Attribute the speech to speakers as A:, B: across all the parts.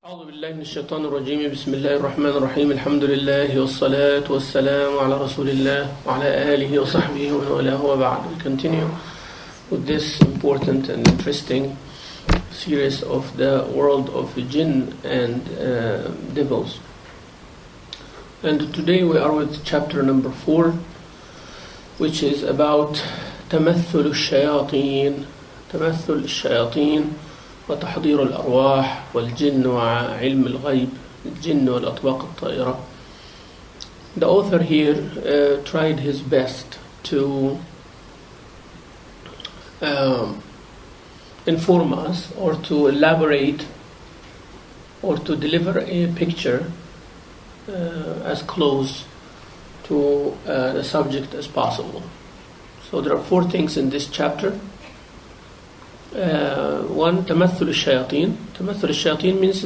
A: أعوذ بالله من الشيطان الرجيم بسم الله الرحمن الرحيم الحمد لله والصلاة والسلام على رسول الله وعلى آله وصحبه ومن والاه وبعد. We continue with this important and interesting series of the world of Jinn and devils. And today we are with chapter number 4, which is about تمثل الشياطين وتحضير الأرواح والجن وعلم الغيب الجن والأطباق الطائرة. The author here tried his best to inform us or to elaborate or to deliver a picture as close to the subject as possible. So there are 4 things in this chapter. One, تمثل الشياطين. تمثل الشياطين means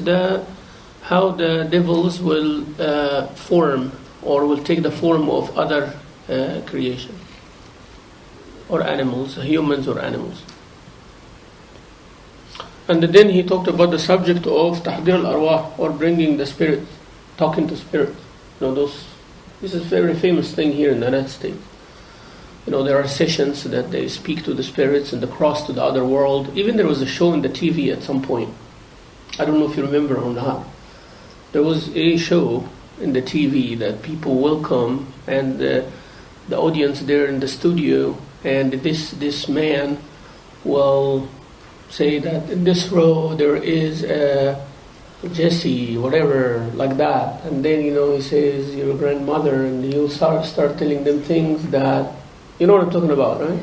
A: how the devils will form or will take the form of other creation or animals, humans or animals. And then he talked about the subject of تحضير الأرواح, or bringing the spirit, talking to spirit. This is a very famous thing here in the United States. There are sessions that they speak to the spirits and they cross to the other world. Even there was a show on the TV at some point. I don't know if you remember or not. There was a show in the TV that people will come and the audience there in the studio, and this man will say that in this row there is a Jesse, whatever, like that. And then, he says, your grandmother, and he'll start telling them things that, you know what I'm talking about, right?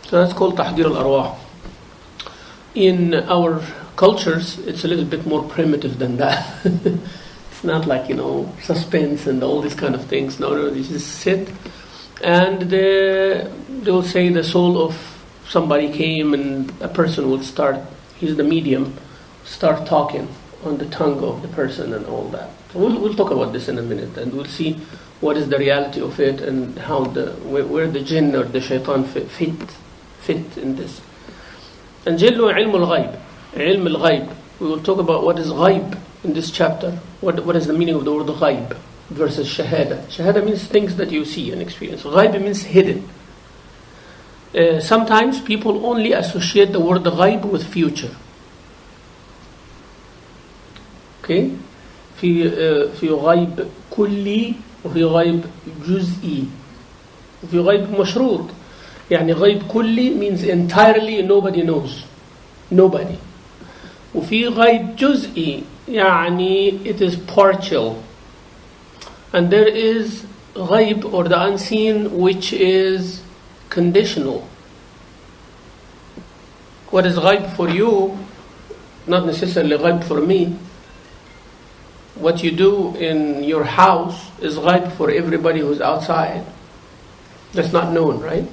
A: So that's called تحضير الأرواح. In our cultures, it's a little bit more primitive than that. It's not like, suspense and all these kind of things. No, you just sit and they'll say the soul of somebody came, and a person will start, he's the medium, start talking on the tongue of the person and all that. So we'll talk about this in a minute, and we'll see what is the reality of it and how where the jinn or the shaitan fit in this. And jinn wa ilm al-ghayb. Ilm al-ghayb. We will talk about what is ghayb in this chapter. What is the meaning of the word ghayb versus shahada. Shahada means things that you see and experience. Ghayb means hidden. Sometimes people only associate the word ghayb with future. Okay? في غيب كلي وفي غيب جزئي وفي غيب مشروط. يعني غيب كلي means entirely nobody knows, nobody. وفي غيب جزئي يعني it is partial. And there is غيب, or the unseen, which is conditional. What is غيب for you, not necessarily غيب for me. What you do in your house is ghaib for everybody who's outside. That's not known, right?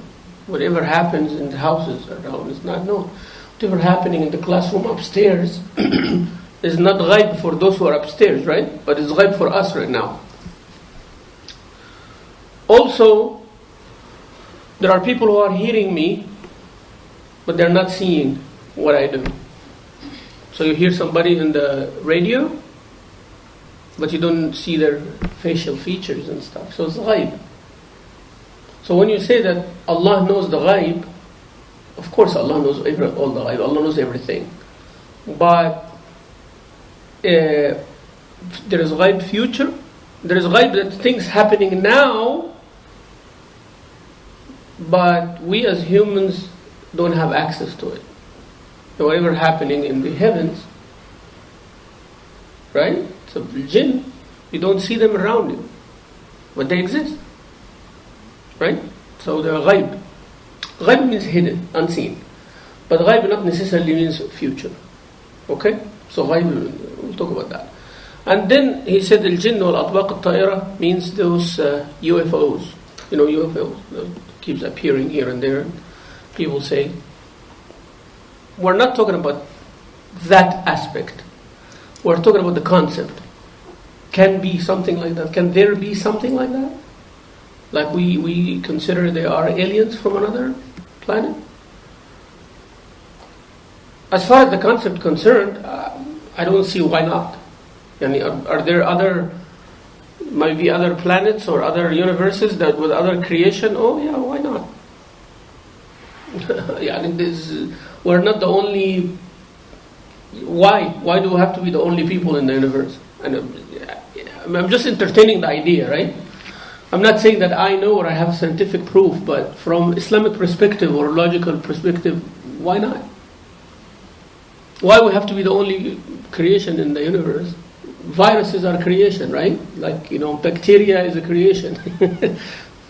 A: Whatever happens in the houses around is not known. Whatever happening in the classroom upstairs is not ghaib for those who are upstairs, right? But it's ghaib for us right now. Also, there are people who are hearing me, but they're not seeing what I do. So you hear somebody in the radio, but you don't see their facial features and stuff. So it's ghaib. So when you say that Allah knows the ghaib, of course Allah knows all the ghaib. Allah knows everything. But there is ghaib future. There is ghaib that things happening now, but we as humans don't have access to it. So whatever happening in the heavens, right? So the jinn, you don't see them around you, but they exist, right? So they're ghaib. Ghaib means hidden, unseen. But ghaib not necessarily means future. Okay? So ghaib, we'll talk about that. And then he said al-jinn wal-atbaq al-ta'ira means those UFOs. UFOs keeps appearing here and there. People say, we're not talking about that aspect. We're talking about the concept. Can be something like that. Can there be something like that? Like we consider they are aliens from another planet? As far as the concept concerned, I don't see why not. Are there might be other planets or other universes that with other creation? Oh yeah, why not? We're not the only. Why do we have to be the only people in the universe? And I'm just entertaining the idea, right? I'm not saying that I know or I have scientific proof, but from Islamic perspective or logical perspective, why not? Why we have to be the only creation in the universe? Viruses are creation, right? Like, bacteria is a creation.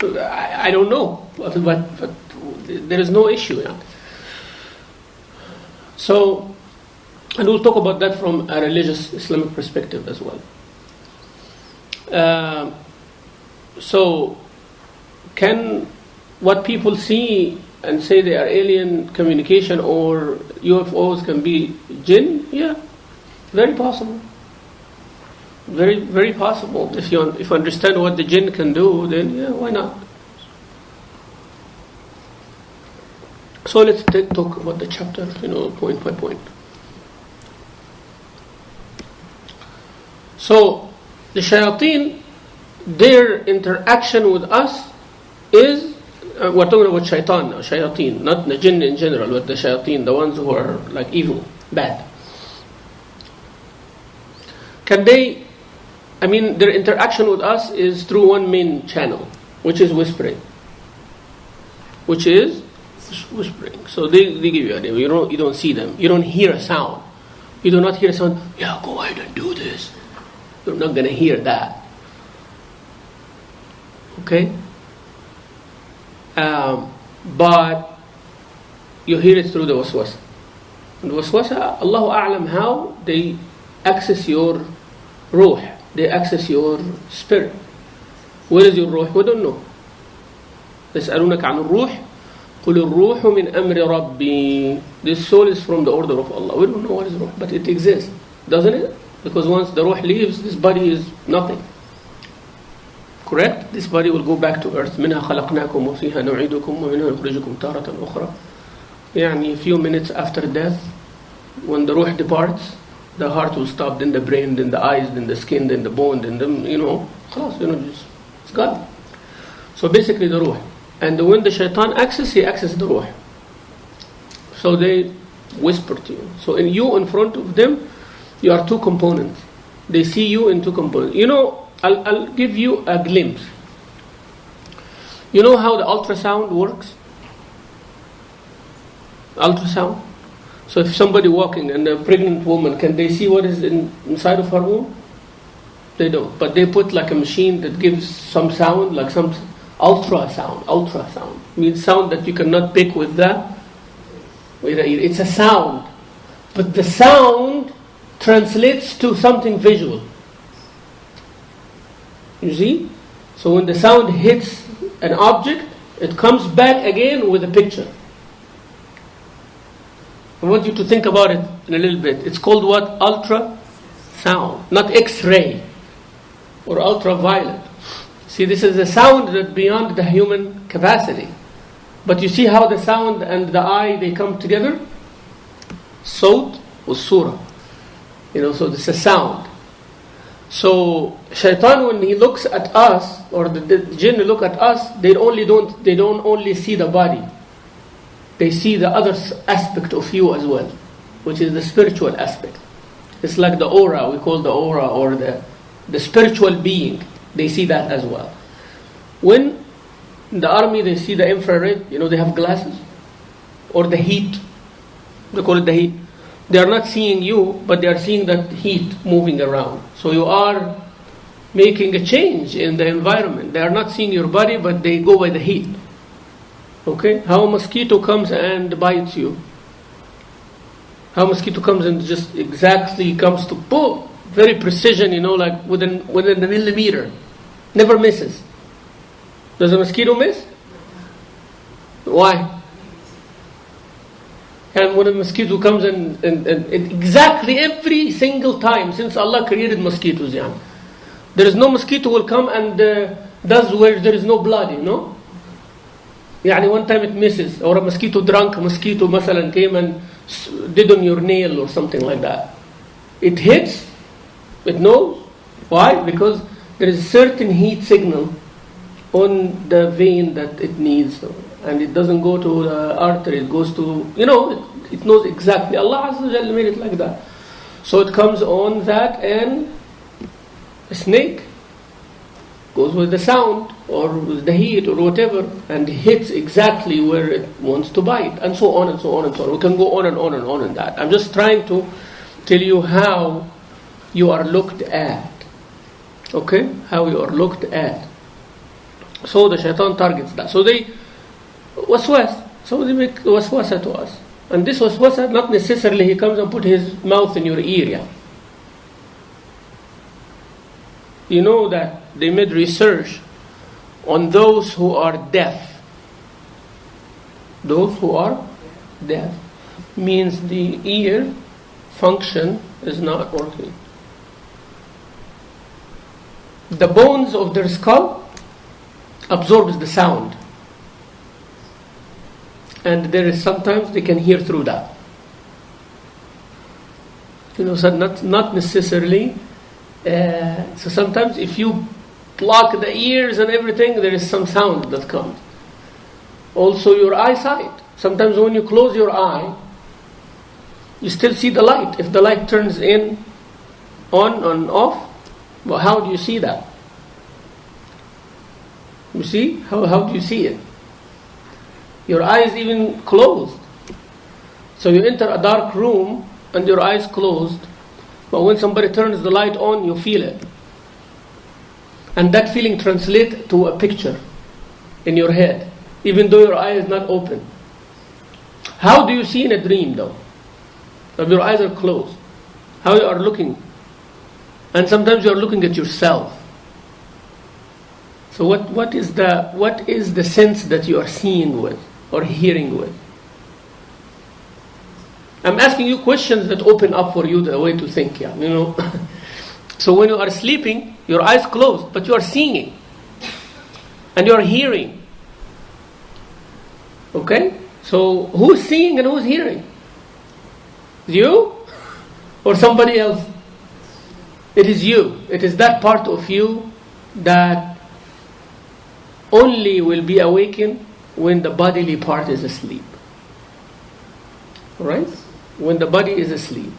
A: I don't know, but there is no issue. Yeah. So, and we'll talk about that from a religious Islamic perspective as well. So, can what people see and say they are alien communication or UFOs can be Jinn? Yeah, very possible. Very, very possible. If you understand what the Jinn can do, then yeah, why not? So let's talk about the chapter, point by point. So, the shayateen, their interaction with us is, we're talking about shaitan now, shayateen, not the jinn in general, but the shayateen, the ones who are like evil, bad. Their interaction with us is through one main channel, which is whispering. So they give you an idea. You don't see them. You don't hear a sound. You do not hear a sound, yeah, go ahead and do this. You're not going to hear that. Okay? But you hear it through the waswasa. And waswasa, Allahu A'lam how they access your ruh. They access your spirit. Where is your ruh? We don't know. يسألونك عن الروح قل الروح من أمر ربي. This soul is from the order of Allah. We don't know what is ruh, but it exists, doesn't it? Because once the ruh leaves, this body is nothing. Correct? This body will go back to earth. منها خلقناكم وفيها نعيدكم ومنها نخرجكم تارة أخرى. A few minutes after death, when the ruh departs, the heart will stop, then the brain, then the eyes, then the skin, then the bone, then it's gone. So basically the ruh. And when the shaitan accesses, he accesses the ruh. So they whisper to you. So in front of them, you are two components. They see you in two components. I'll give you a glimpse. You know how the ultrasound works? Ultrasound. So if somebody walking and a pregnant woman, can they see what is inside of her womb? They don't. But they put like a machine that gives some sound, like some ultrasound. Ultrasound means sound that you cannot pick with the. It's a sound, but the sound translates to something visual. You see? So when the sound hits an object, it comes back again with a picture. I want you to think about it in a little bit. It's called what? Ultrasound, not X-ray or ultraviolet. See, this is a sound that beyond the human capacity. But you see how the sound and the eye, they come together? Sawt or surah. So this is a sound. So shaitan, when he looks at us, or the jinn look at us, they don't only see the body. They see the other aspect of you as well, which is the spiritual aspect. It's like the aura, we call the aura, or the spiritual being. They see that as well. When in the army they see the infrared, they have glasses, or the heat, they call it the heat. They are not seeing you, but they are seeing that heat moving around. So you are making a change in the environment. They are not seeing your body, but they go by the heat. Okay? How a mosquito comes and bites you. How a mosquito comes and just exactly comes to boom, very precision, like within a millimeter. Never misses. Does a mosquito miss? Why? And when a mosquito comes and exactly every single time since Allah created mosquitoes, there is no mosquito will come and does where there is no blood, one time it misses, or a mosquito drunk mosquito مثلا came and did on your nail or something like that. it hits, it knows. Why? Because there is a certain heat signal on the vein that it needs, and it doesn't go to the artery, it goes to, it knows exactly. Allah Azza wa Jalla made it like that. So it comes on that, and a snake goes with the sound or with the heat or whatever, and hits exactly where it wants to bite, and so on and so on and so on. We can go on and on and on in that. I'm just trying to tell you how you are looked at. Okay? How you are looked at. So the shaitan targets that. So they waswas. So they make waswasa to us. And this waswasa, not necessarily he comes and put his mouth in your ear. Yeah. You know that they made research on those who are deaf. Those who are deaf means the ear function is not working. The bones of their skull absorbs the sound, and there is sometimes they can hear through that. So not necessarily. So sometimes if you block the ears and everything, there is some sound that comes. Also your eyesight. Sometimes when you close your eye, you still see the light. If the light turns on and off, well, how do you see that? You see? How do you see it? Your eyes even closed. So you enter a dark room and your eyes closed, but when somebody turns the light on, you feel it. And that feeling translates to a picture in your head, even though your eye is not open. How do you see in a dream though? If your eyes are closed, how you are looking? And sometimes you are looking at yourself. So what is the sense that you are seeing with or hearing with? I'm asking you questions that open up for you the way to think. Yeah, So when you are sleeping, your eyes closed, but you are seeing, and you are hearing. Okay? So who's seeing and who's hearing? You or somebody else? It is you. It is that part of you that only will be awakened when the bodily part is asleep. Right? When the body is asleep.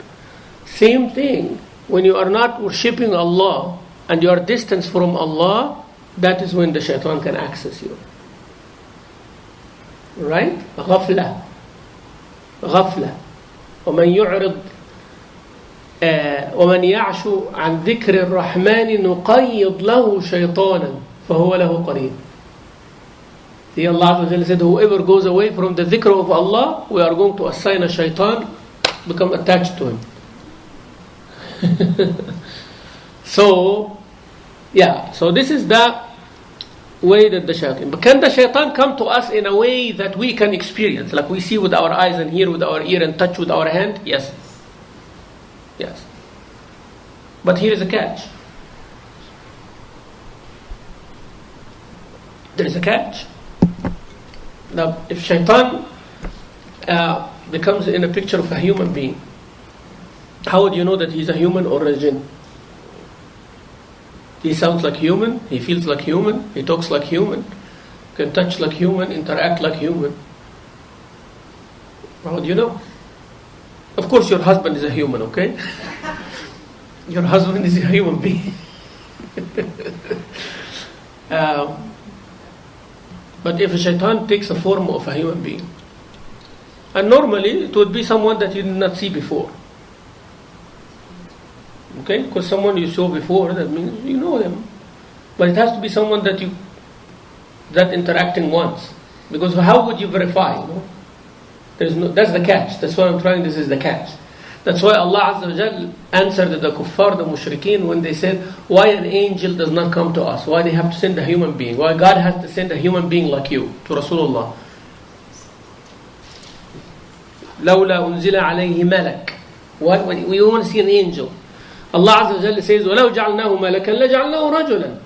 A: Same thing, when you are not worshipping Allah and you are distant from Allah, that is when the shaitan can access you. Right? غفلة. غفلة. ومن يعرض ومن يعش عن ذكر الرحمن نقيض له شيطانا فهو له قرين. See, Allah said, whoever goes away from the dhikr of Allah, we are going to assign a shaitan, become attached to him. So this is the way that the shaitan. But can the shaitan come to us in a way that we can experience? Like we see with our eyes and hear with our ear and touch with our hand? Yes. Yes. But here is a catch. There is a catch. Now, if shaitan becomes in a picture of a human being, how would you know that he's a human or a jinn? He sounds like human, he feels like human, he talks like human, can touch like human, interact like human. How would you know? Of course your husband is a human, okay? Your husband is a human being. But if a shaitan takes a form of a human being, and normally it would be someone that you did not see before. Okay? Because someone you saw before, that means you know them. But it has to be someone that interacting once. Because how would you verify? That's the catch. That's why I'm trying, this is the catch. That's why Allah Azza wa Jal answered the kuffar, the mushrikeen, when they said, why an angel does not come to us? Why they have to send a human being? Why God has to send a human being like you to Rasulullah? لولا أنزل عليه ملك. We want to see an angel. Allah Azza wa Jal says, وَلَوْ جَعَلْنَاهُ مَلَكًا لَجَعَلْنَاهُ رَجُلًا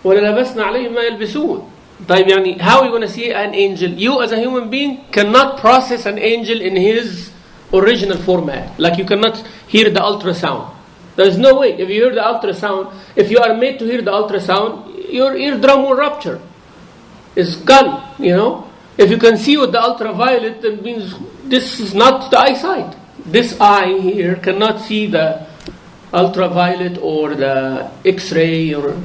A: وَلَلَبَسْنَا عَلَيْهِمْ مَا يَلْبِسُونَ. How are you going to see an angel? You as a human being cannot process an angel in his original format. Like you cannot hear the ultrasound. There is no way. If you hear the ultrasound, if you are made to hear the ultrasound, your eardrum will rupture. It's gone, you know. If you can see with the ultraviolet, that means this is not the eyesight. This eye here cannot see the ultraviolet or the X-ray. Or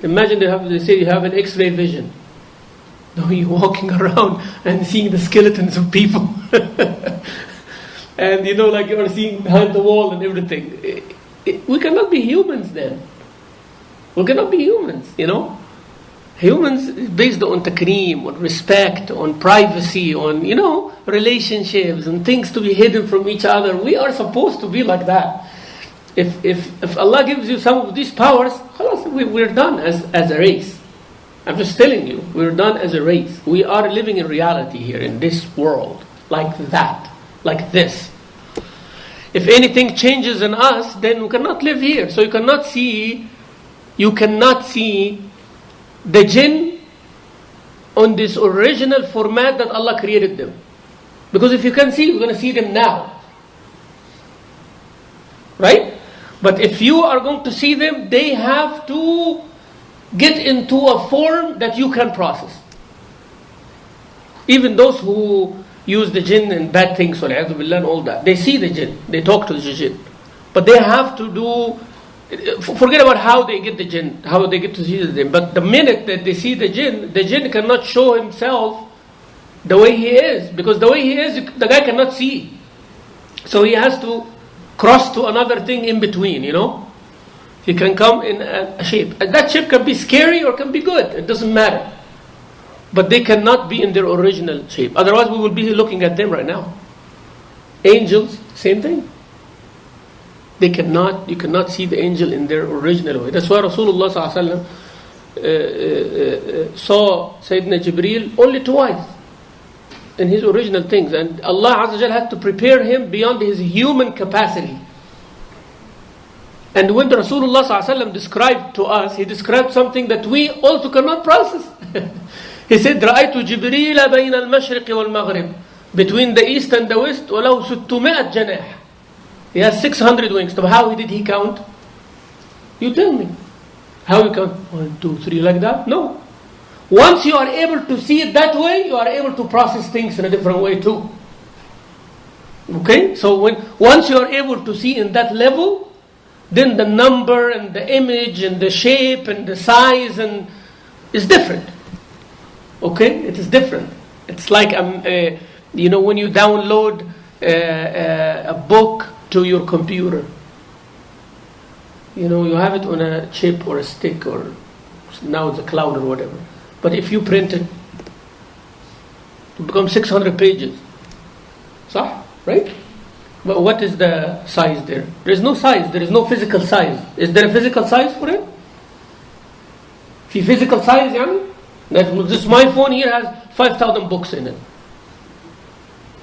A: imagine they say you have an X-ray vision. No, you're walking around and seeing the skeletons of people. And you know, like you're seeing behind the wall and everything. We cannot be humans then. We cannot be humans, you know. Humans based on takreem, on respect, on privacy, on, you know, relationships and things to be hidden from each other. We are supposed to be like that. If Allah gives you some of these powers, we're done as a race. I'm just telling you, we're done as a race. We are living in reality here in this world, like that, like this. If anything changes in us, then we cannot live here. So you cannot see the jinn on this original format that Allah created them. Because if you can see, you're going to see them now. Right? But if you are going to see them, they have to get into a form that you can process. Even those who use the jinn and bad things, and all that, they see the jinn, they talk to the jinn. But they have to do, forget about how they get the jinn, how they get to see the jinn. But the minute that they see the jinn cannot show himself the way he is. Because the way he is, the guy cannot see. So he has to cross to another thing in between, you know. He can come in a shape. And that shape can be scary or can be good. It doesn't matter. But they cannot be in their original shape. Otherwise we will be looking at them right now. Angels, same thing. You cannot see the angel in their original way. That's why Rasulullah saw Sayyidina Jibreel only twice in his original things. And Allah Azza wa Jal had to prepare him beyond his human capacity. And when the Rasulullah described to us, he described something that we also cannot process. He said, رَأَيْتُ جِبْرِيلَ بَيْنَ الْمَشْرِقِ وَالْمَغْرِبِ, between the east and the west, وَلَهُ 600 جَنَاحٍ. He has 600 wings. So how did he count? You tell me. How you count? 1, 2, 3, like that? No. Once you are able to see it that way, you are able to process things in a different way too. Okay? So once you are able to see in that level, then the number and the image and the shape and the size and is different. Okay? It is different. It's like when you download a book to your computer. You know, you have it on a chip or a stick, or now it's a cloud or whatever. But if you print it, it becomes 600 pages. صح? Right? But what is the size there? There is no size. There is no physical size. Is there a physical size for it? في physical size, يعني? This my phone here has 5,000 books in it.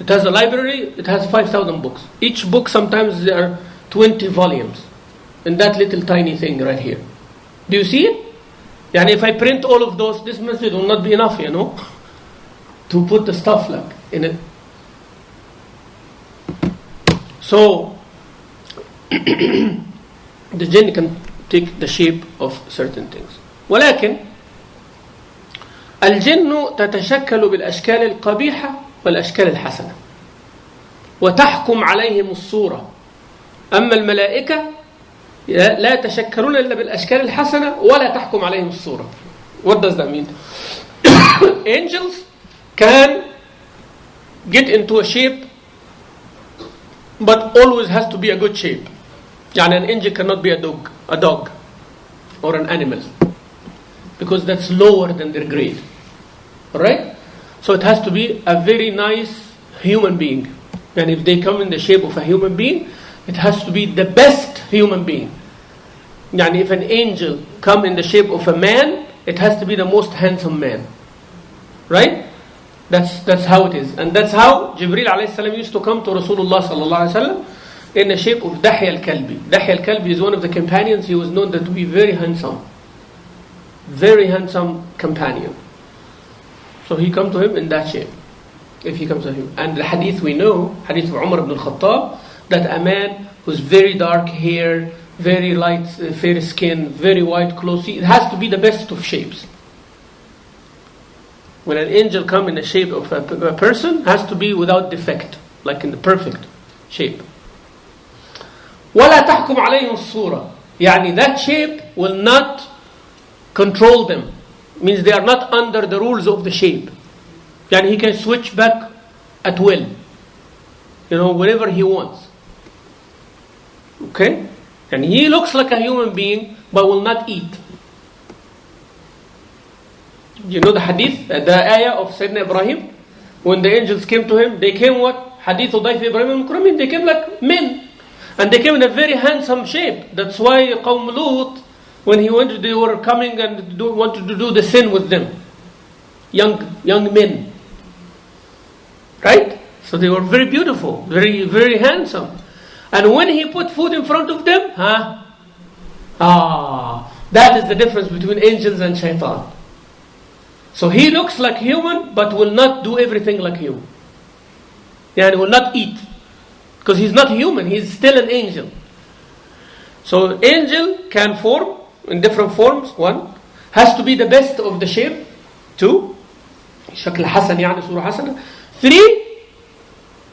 A: It has a library, it has 5,000 books. Each book, sometimes there are 20 volumes in that little tiny thing right here. Do you see it? And if I print all of those, this message will not be enough, you know, to put the stuff like in it. So, the jinn can take the shape of certain things. ولكن الجن تتشكل بالأشكال القبيحة والأشكال الحسنة وتحكم عليهم الصورة. أما الملائكة لا يتشكلون إلا بالأشكال الحسنة ولا تحكم عليهم الصورة. What does that mean? Angels can get into a shape, but always has to be a good shape. يعني an angel cannot be a dog or an animal, because that's lower than their grade. Alright? So it has to be a very nice human being. And if they come in the shape of a human being, it has to be the best human being. And if an angel come in the shape of a man, it has to be the most handsome man. Right? That's how it is. And that's how Jibreel alayhi salam used to come to Rasulullah sallallahu alayhi wasallam in the shape of Dahya al-Kalbi. Dahya al-Kalbi is one of the companions. He was known to be very handsome. Very handsome companion. So he come to him in that shape. If he comes a human. And the hadith we know, hadith of Umar ibn al-Khattab, that a man who's very dark hair, very light, fair skin, very white clothes, it has to be the best of shapes. When an angel comes in the shape of a person, has to be without defect, like in the perfect shape. وَلَا تَحْكُمْ عَلَيْهِمْ الصُّورَةِ يعني that shape will not control them. Means they are not under the rules of the shape. Yani he can switch back at will. Whenever he wants. Okay? And he looks like a human being, but will not eat. You know the hadith, the ayah of Sayyidina Ibrahim? When the angels came to him, they came what? Hadith of Dayf Ibrahim al-Mukramin. They came like men. And they came in a very handsome shape. That's why Qawm Lut, when he went, they were coming and wanted to do the sin with them. Young men. Right? So they were very beautiful, very, very handsome. And when he put food in front of them, that is the difference between angels and shaitan. So he looks like human, but will not do everything like human. He will not eat. Because he's not human, he's still an angel. So angel can form in different forms. 1, has to be the best of the shape. 2, شكل حسن يعني صورة حسنة. 3,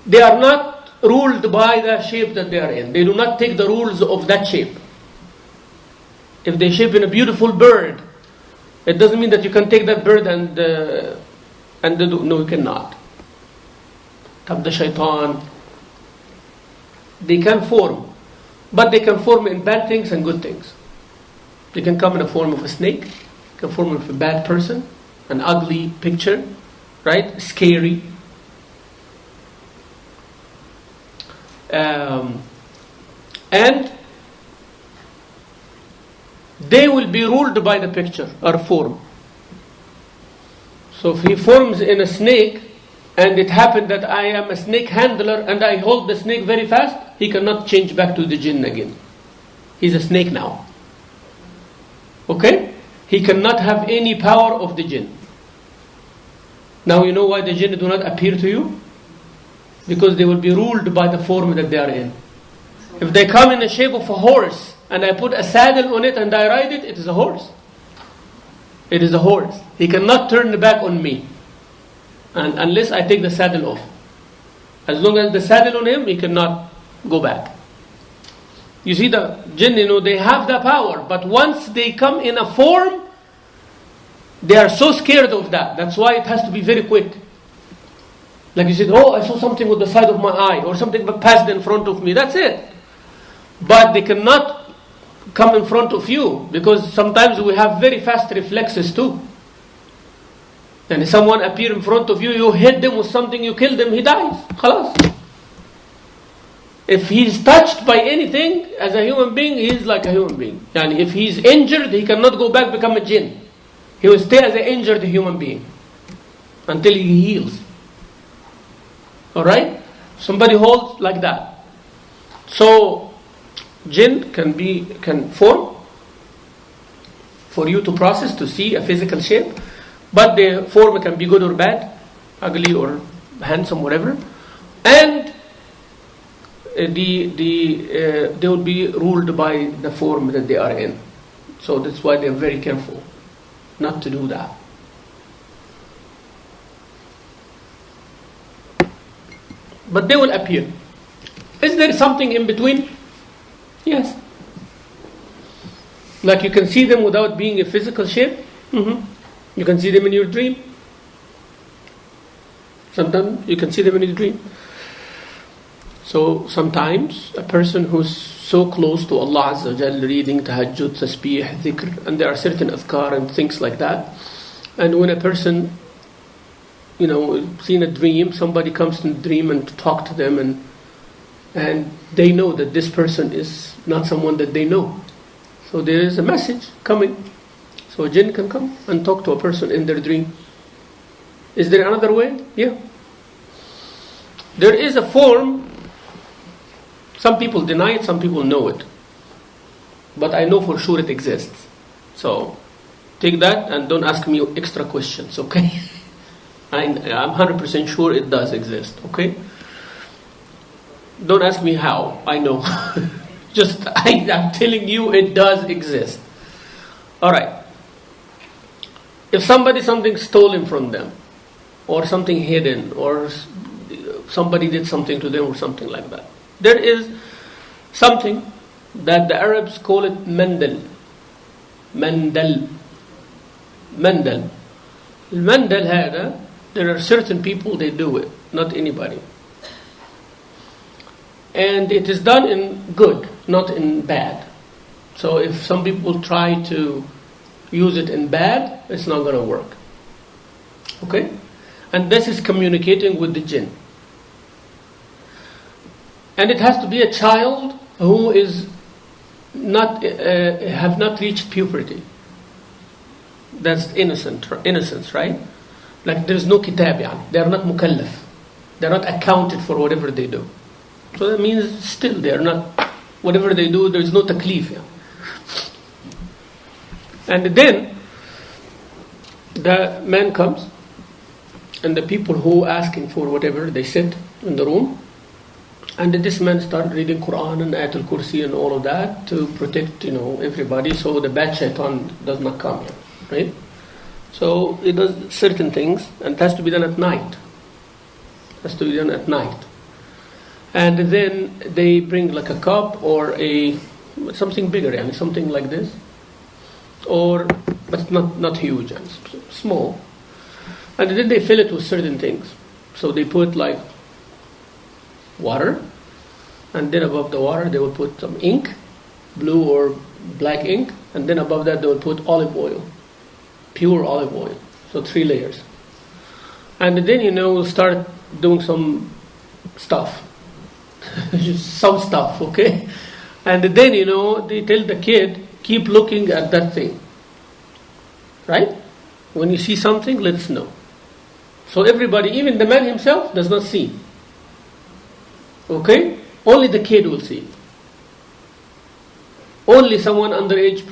A: they are not ruled by the shape that they are in. They do not take the rules of that shape. If they shape in a beautiful bird, it doesn't mean that you can take that bird and no, you cannot. Tab the shaitan. They can form, but they can form in bad things and good things. They can come in the form of a snake, can form of a bad person, an ugly picture, right? Scary. And they will be ruled by the picture or form. So if he forms in a snake, and it happened that I am a snake handler and I hold the snake very fast, he cannot change back to the jinn again. He's a snake now. Okay? He cannot have any power of the jinn. Now you know why the jinn do not appear to you? Because they will be ruled by the form that they are in. If they come in the shape of a horse and I put a saddle on it and I ride it, it is a horse. It is a horse. He cannot turn back on me. And unless I take the saddle off. As long as the saddle on him, he cannot go back. You see the jinn, they have the power. But once they come in a form, they are so scared of that. That's why it has to be very quick. Like you said, I saw something with the side of my eye. Or something passed in front of me. That's it. But they cannot come in front of you. Because sometimes we have very fast reflexes too. And if someone appear in front of you, you hit them with something, you kill them, he dies. Khalas. If he's touched by anything, as a human being, he is like a human being. And if he's injured, he cannot go back become a jinn. He will stay as an injured human being until he heals. Alright? Somebody holds like that. So, jinn can form for you to process, to see a physical shape. But the form can be good or bad, ugly or handsome, whatever. And they will be ruled by the form that they are in. So that's why they are very careful not to do that. But they will appear. Is there something in between? Yes. Like you can see them without being a physical shape. You can see them in your dream. Sometimes you can see them in your dream. So sometimes a person who's so close to Allah Azza wa Jal, reading tahajjud, tasbih, dhikr, and there are certain adhkar and things like that. And when a person, seen a dream, somebody comes in a dream and talk to them, and they know that this person is not someone that they know. So there is a message coming. So a jinn can come and talk to a person in their dream. Is there another way? Yeah. There is a form. Some people deny it, some people know it. But I know for sure it exists. So take that and don't ask me extra questions, okay? I'm 100% sure it does exist, okay? Don't ask me how, I know. Just, I'm telling you it does exist. Alright. If something stolen from them, or something hidden, or somebody did something to them or something like that, there is something that the Arabs call it Mendel. Mendel. هذا, there are certain people, they do it, not anybody. And it is done in good, not in bad. So if some people try to use it in bad, it's not going to work. Okay? And this is communicating with the jinn. And it has to be a child who is have not reached puberty. That's innocence, right? Like there's no kitab, يعني. They are not mukallaf. They are not accounted for whatever they do. So that means still they are not, whatever they do, there is no taklif. Yeah. And then the man comes, and the people who asking for whatever, they sit in the room, and this man start reading Quran and Ayatul Kursi and all of that to protect, everybody, so the bad shaitan does not come here, right? So it does certain things, and it has to be done at night. It has to be done at night. And then they bring like a cup or something bigger, and something like this, but not huge, and small. And then they fill it with certain things. So they put like water, and then above the water they will put some ink, blue or black ink, and then above that they will put olive oil, pure olive oil. So 3 layers. And then we'll start doing some stuff. Just some stuff, okay? And then they tell the kid, keep looking at that thing. Right? When you see something, let us know. So everybody, even the man himself, does not see. Okay? Only the kid will see. Only someone underage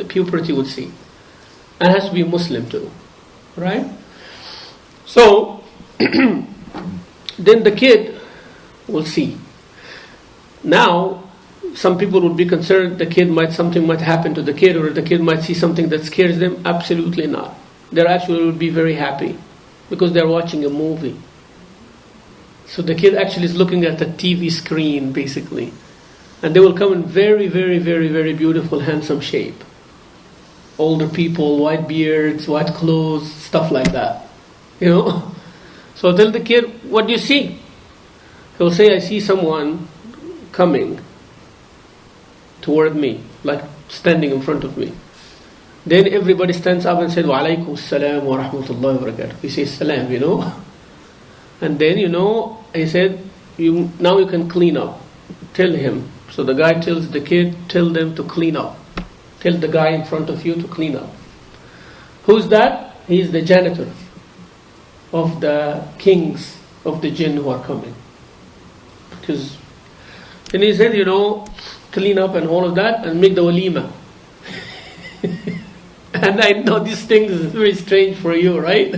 A: puberty would see. And has to be Muslim too. Right? So, then the kid will see. Now, some people would be concerned something might happen to the kid, or the kid might see something that scares them. Absolutely not. They actually would be very happy because they're watching a movie. So the kid actually is looking at the TV screen, basically. And they will come in very, very, very, very beautiful, handsome shape. Older people, white beards, white clothes, stuff like that. So tell the kid, what do you see? He'll say, I see someone coming toward me, like standing in front of me. Then everybody stands up and says, Wa alaykum assalam wa rahmatullahi wa barakatuh. He says salam, And then, he said, now you can clean up. Tell him. So the guy tells the kid, tell them to clean up. Tell the guy in front of you to clean up. Who's that? He's the janitor of the kings of the jinn who are coming. Because, and he said, clean up and all of that and make the walima. And I know these things is very strange for you, right?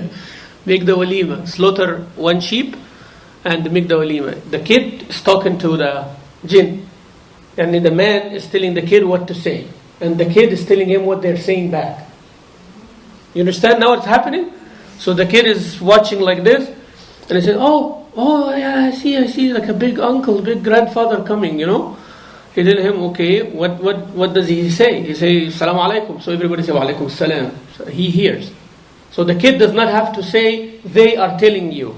A: Make the walima. Slaughter 1 sheep and make the walima. The kid is talking to the jinn. And the man is telling the kid what to say. And the kid is telling him what they're saying back. You understand now what's happening? So the kid is watching like this. And he says, oh yeah, I see like a big uncle, big grandfather coming, He tell him, okay, what does he say? He says, Salaam alaikum. So everybody says, Wa alaikum salam. So he hears. So the kid does not have to say, they are telling you.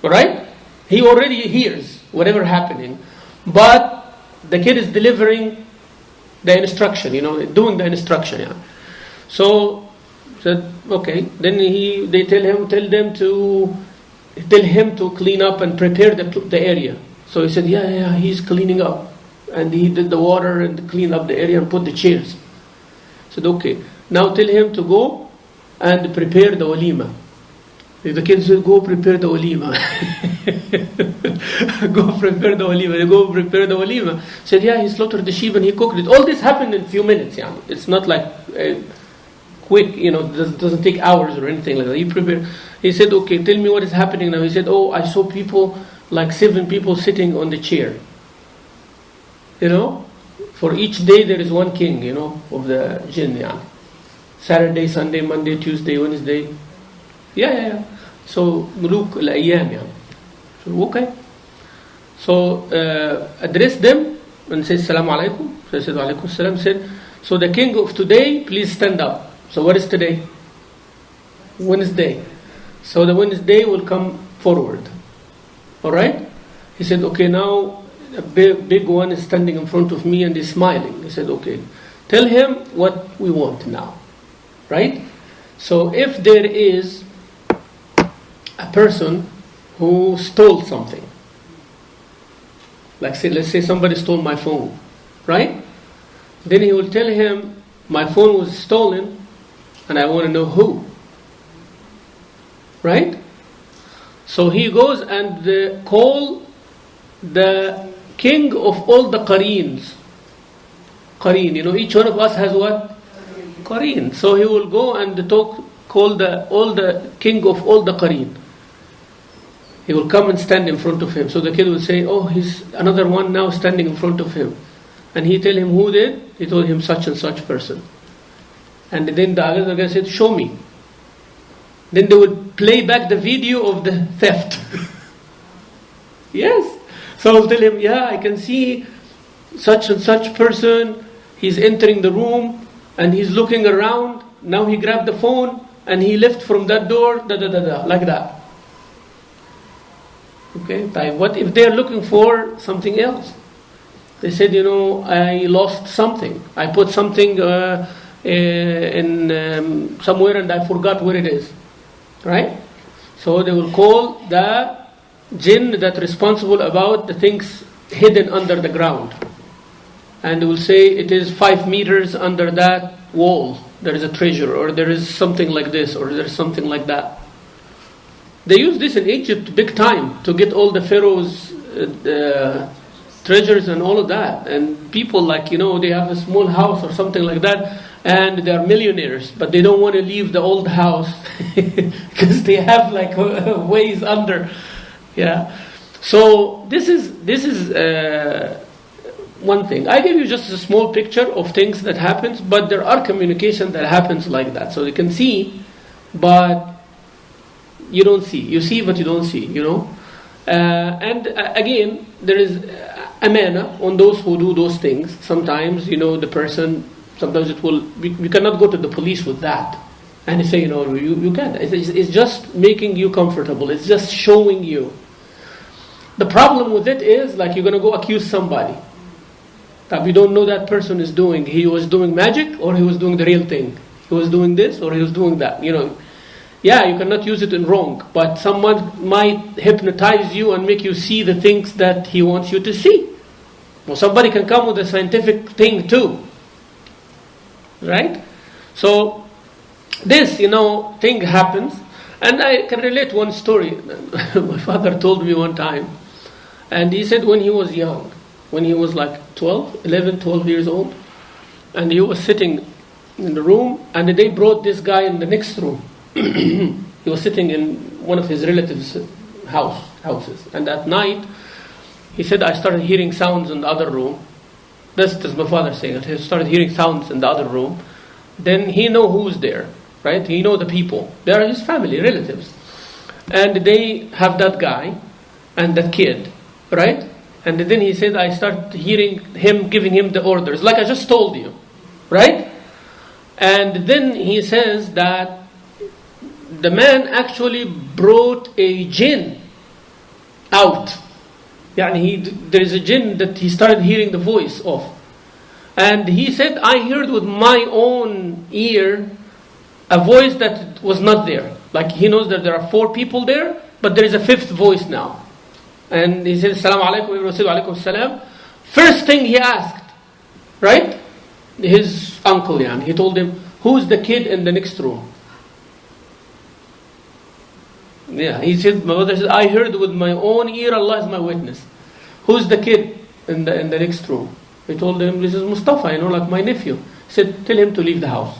A: Right? He already hears whatever happening. But the kid is delivering the instruction, doing the instruction. Yeah. So, said, okay. Then they tell him to clean up and prepare the area. So he said, yeah, he's cleaning up. And he did the water and clean up the area and put the chairs. I said, okay. Now tell him to go and prepare the walima. The kids said, go prepare the walima. Go prepare the walima. They go prepare the walima. Said, yeah, he slaughtered the sheep and he cooked it. All this happened in a few minutes. Yeah. It's not like quick, doesn't take hours or anything like that. He prepared. He said, okay, tell me what is happening now. He said, oh, I saw people, like 7 people sitting on the chair. For each day there is one king, of the Jinn. Yeah. Saturday, Sunday, Monday, Tuesday, Wednesday. Yeah. So, muluk al-ayyam. Yeah. So, okay. So, address them and say, Assalamu alaikum. So, I said, wa alaikum salam. Said, so the king of today, please stand up. So, what is today? Wednesday. So, the Wednesday will come forward. Alright? He said, okay, now a big one is standing in front of me and he's smiling. He said, okay, tell him what we want now. Right? So if there is a person who stole something, let's say somebody stole my phone, right? Then he will tell him, my phone was stolen and I want to know who. Right? So he goes and call the king of all the qareens. Qareen, each one of us has what? Qareen. So he will go and call all the king of all the qareen. He will come and stand in front of him. So the kid will say, oh, he's another one now standing in front of him. And he tell him who did? He told him such and such person. And then the other guy said, show me. Then they would play back the video of the theft. Yes. So I'll tell him, yeah, I can see such and such person. He's entering the room and he's looking around. Now he grabbed the phone and he left from that door, like that. Okay, what if they're looking for something else? They said, I lost something. I put something in somewhere and I forgot where it is. Right? So they will call the Jinn that's responsible about the things hidden under the ground. And they will say it is 5 meters under that wall. There is a treasure, or there is something like this, or there is something like that. They use this in Egypt big time to get all the pharaohs' treasures and all of that. And people they have a small house or something like that, and they are millionaires, but they don't want to leave the old house because they have ways under. Yeah. So this is one thing. I gave you just a small picture of things that happens, but there are communication that happens like that. So you can see, but you don't see. You see, but you don't see, And again, there is amana on those who do those things. Sometimes, the person, sometimes we cannot go to the police with that. And they say, you can't. It's just making you comfortable. It's just showing you. The problem with it is, you're going to go accuse somebody that we don't know that person is doing. He was doing magic or he was doing the real thing. He was doing this or he was doing that. Yeah, you cannot use it in wrong, but someone might hypnotize you and make you see the things that he wants you to see. Well, somebody can come with a scientific thing too. Right? So, this, thing happens. And I can relate one story. My father told me one time. And he said when he was young, when he was 11, 12 years old, and he was sitting in the room, and they brought this guy in the next room. He was sitting in one of his relatives' houses. And at night, he said, I started hearing sounds in the other room. This is my father saying it. He started hearing sounds in the other room. Then he know who's there, right? He know the people. They are his family, relatives. And they have that guy and that kid, right? And then he said, I started hearing him giving him the orders, like I just told you, right? And then he says that the man actually brought a jinn out. There is a jinn that he started hearing the voice of. And he said, I heard with my own ear a voice that was not there. He knows that there are 4 people there, but there is a 5th voice now. And he said, Assalamu alaikum wa alaikum salam. First thing he asked, right? His uncle, he told him, who's the kid in the next room? Yeah, he said, my mother said, I heard with my own ear, Allah is my witness. Who's the kid in the next room? He told him, this is Mustafa, my nephew. He said, tell him to leave the house.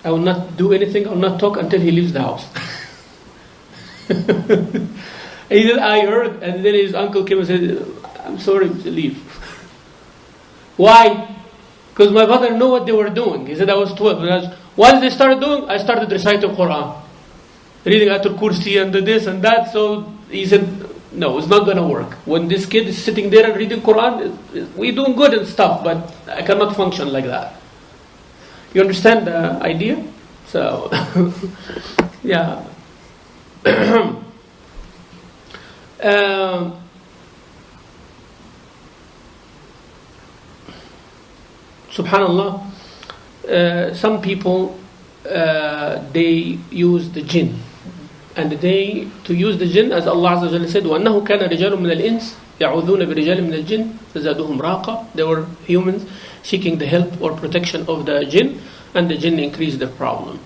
A: I will not do anything, I will not talk until he leaves the house. He said, I heard, and then his uncle came and said, I'm sorry to leave. Why? Because my father knew what they were doing. He said, I was 12. Once they started doing, I started reciting Quran. Reading Ayatul Kursi and this and that. So he said, no, it's not going to work. When this kid is sitting there and reading Quran, we're doing good and stuff, but I cannot function like that. You understand the idea? So, yeah. Subhanallah, some people, they use the jinn. And to use the jinn, as Allah Azza wa Jalla said, وَأَنَّهُ كَانَ رِجَالٌ مِنَ الْإِنسِ يَعُوذُونَ بِرِجَالٍ مِنَ الْجِنِّ فَزَادُوهُمْ رَاقًا. They were humans seeking the help or protection of the jinn, and the jinn increased the problem.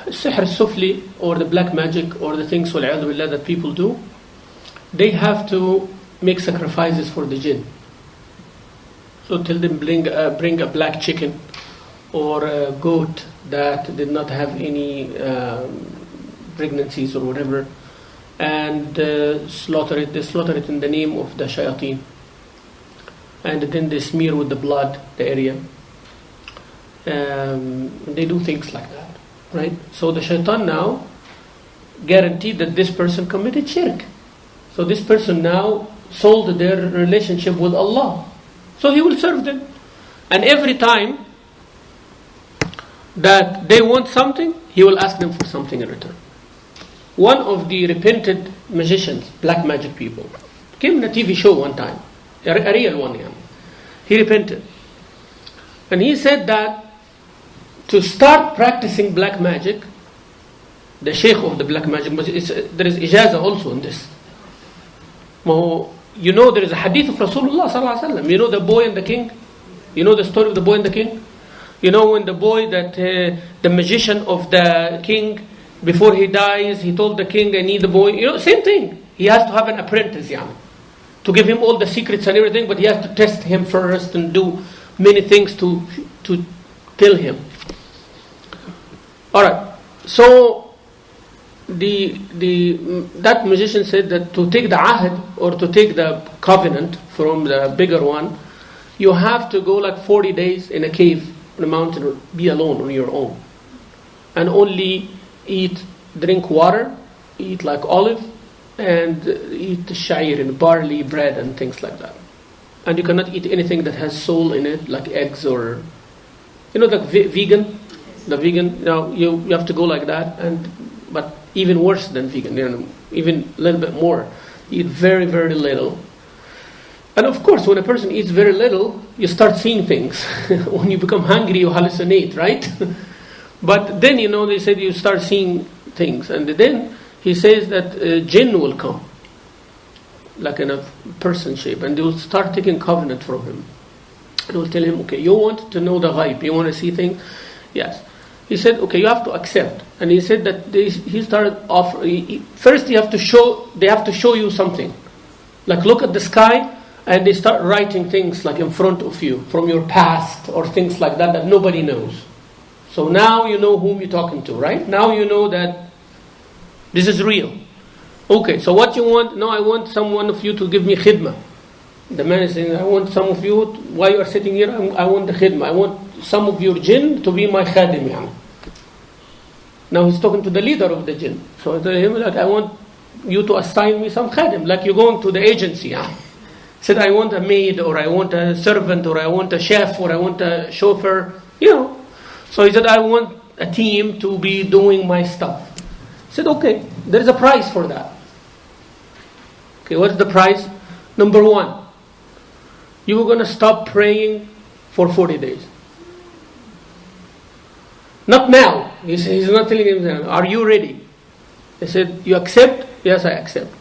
A: Sihr al-sufli, or the black magic, or the things وَالْعِيَاذُ بِاللَّهِ that people do, they have to make sacrifices for the jinn. So tell them bring a black chicken or a goat that did not have any pregnancies or whatever, and slaughter it. They slaughter it in the name of the shayateen, and then they smear with the blood the area. They do things like that, right? So the shaitan now guaranteed that this person committed shirk. So this person now sold their relationship with Allah. So he will serve them. And every time that they want something, he will ask them for something in return. One of the repented magicians, black magic people, came in a TV show one time, a real one. He repented. And he said that to start practicing black magic, the Shaykh of the black magic, there is ijazah also in this. You know, there is a hadith of Rasulullah sallallahu alaihi wasallam. You know the boy and the king? You know the story of the boy and the king? You know when the boy that the magician of the king, before he dies, he told the king, I need the boy. You know, same thing. He has to have an apprentice, to give him all the secrets and everything, but he has to test him first and do many things to kill him. Alright, so that magician said that to take the ahd, or to take the covenant from the bigger one, you have to go like 40 days in a cave on a mountain, or be alone on your own, and only drink water, eat like olive, and eat shayir and barley bread and things like that. And you cannot eat anything that has soul in it, like eggs or, like vegan. The vegan, you have to go like that, but even worse than vegan, even a little bit more. Eat very, very little. And of course, when a person eats very little, you start seeing things. When you become hungry, you hallucinate, right? But then, they said you start seeing things. And then he says that Jinn will come, like in a person shape, and they will start taking covenant from him. And will tell him, okay, you want to know the ghaib, you want to see things? Yes. He said, okay, you have to accept. And he said that he started offering. First, they have to show you something. Like look at the sky, and they start writing things like in front of you from your past or things like that nobody knows. So now you know whom you're talking to, right? Now you know that this is real. Okay, so what you want? No, I want someone of you to give me khidmah. The man is saying, I want some of you, while you are sitting here, I want the khidmah. I want some of your jinn to be my khadim. Now he's talking to the leader of the jinn. So I tell him, I want you to assign me some khadim, like you're going to the agency. Said, I want a maid, or I want a servant, or I want a chef, or I want a chauffeur. So he said, I want a team to be doing my stuff. He said, okay, there is a price for that. Okay, what's the price? Number 1, you were going to stop praying for 40 days. Not now. He's not telling him, are you ready? He said, you accept? Yes, I accept.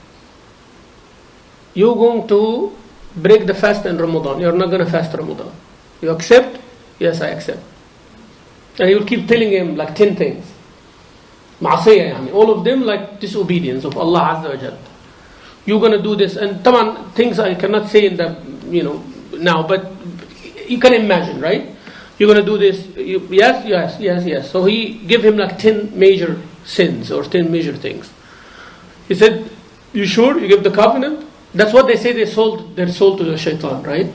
A: You're going to break the fast in Ramadan. You're not going to fast Ramadan. You accept? Yes, I accept. And he will keep telling him like 10 things. Ma'asiyah, all of them like disobedience of Allah Azza wa Jalla. You're going to do this. And things I cannot say in the, now, but you can imagine, right? You're going to do this. Yes. So he gave him like 10 major sins or 10 major things. He said, you sure? You give the covenant? That's what they say they sold their soul to the shaitan, right?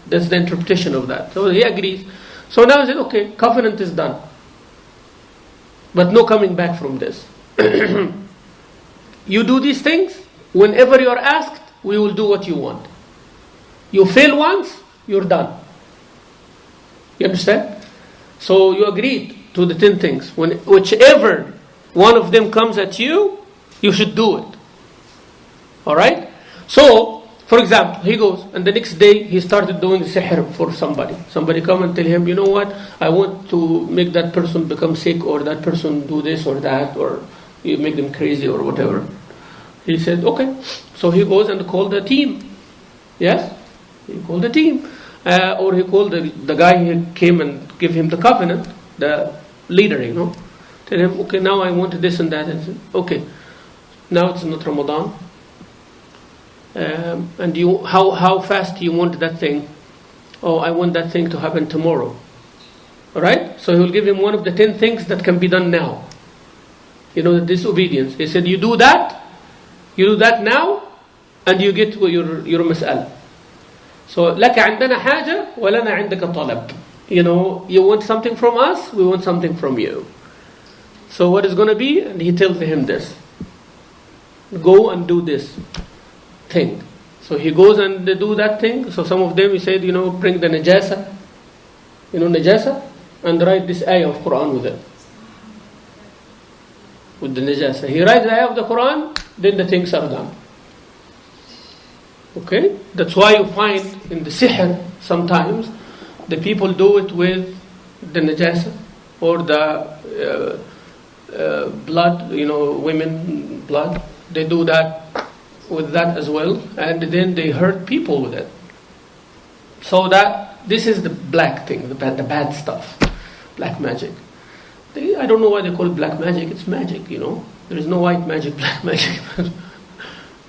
A: That's the interpretation of that. So he agrees. So now he said, okay, covenant is done. But no coming back from this. You do these things, whenever you are asked, we will do what you want. You fail once, you're done. You understand? So you agreed to the 10 things. Whichever one of them comes at you, you should do it. Alright? So, for example, he goes, and the next day he started doing sihr for somebody. Somebody come and tell him, you know what, I want to make that person become sick, or that person do this or that, or you make them crazy or whatever. He said, okay. So he goes and called the team. Yes? He called the team. Or he called the guy who came and gave him the covenant, the leader, Tell him, okay, now I want this and that. And said, okay, now it's not Ramadan. And how fast do you want that thing? Oh, I want that thing to happen tomorrow. Alright? So he will give him one of the 10 things that can be done now. The disobedience. He said, you do that now, and you get your mas'ala. So, لك عندنا حاجة ولنا عندك طلب. You want something from us, we want something from you. So what is going to be? And he tells him this. Go and do this thing. So he goes and they do that thing. So some of them, he said, bring the najasa. Najasa, and write this ayah of Quran with it. With the najasa. He writes the ayah of the Quran, then the things are done. Okay? That's why you find in the sihr, sometimes, the people do it with the najasa, or the blood, women blood. They do that with that as well, and then they hurt people with it. So this is the black thing, the bad stuff, black magic. I don't know why they call it black magic. It's magic, There is no white magic, black magic.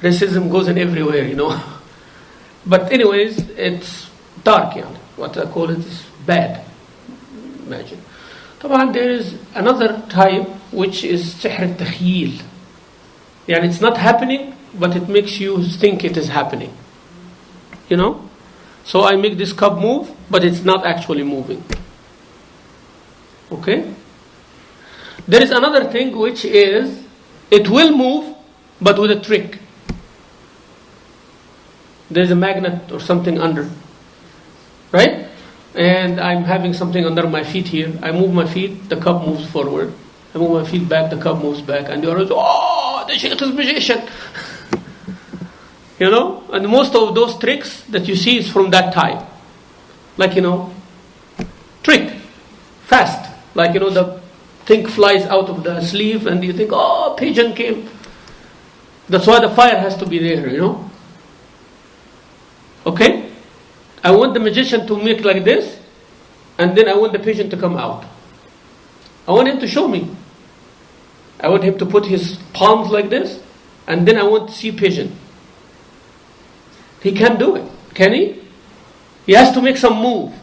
A: Racism goes in everywhere, But anyways, it's dark, What I call it is bad magic. طبعا there is another type which is sihr al-takhyil. It's not happening, but it makes you think it is happening. So I make this cup move, but it's not actually moving. Okay? There is another thing which is, it will move, but with a trick. There's a magnet or something under. Right? And I'm having something under my feet here. I move my feet, the cup moves forward. I move my feet back, the cup moves back. And you're always, the Shaykh is magician. And most of those tricks that you see is from that type. Like, trick, fast. Like, the thing flies out of the sleeve and you think, pigeon came. That's why the fire has to be there, Okay? I want the magician to make like this, and then I want the pigeon to come out. I want him to show me. I want him to put his palms like this, and then I want to see pigeon. He can't do it, can he? He has to make some move.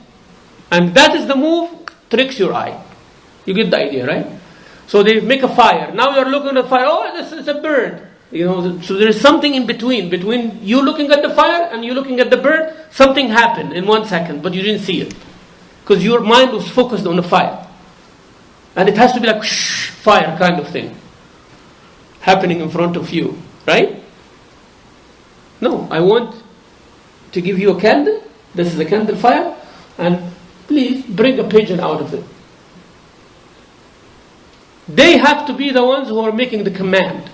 A: And that is the move, tricks your eye. You get the idea, right? So they make a fire. Now you're looking at the fire, this is a bird. So there is something in between you looking at the fire and you looking at the bird. Something happened in 1 second, but you didn't see it. Because your mind was focused on the fire. And it has to be like fire kind of thing happening in front of you, right? No, I want to give you a candle. This is a candle fire, and please bring a pigeon out of it. They have to be the ones who are making the command.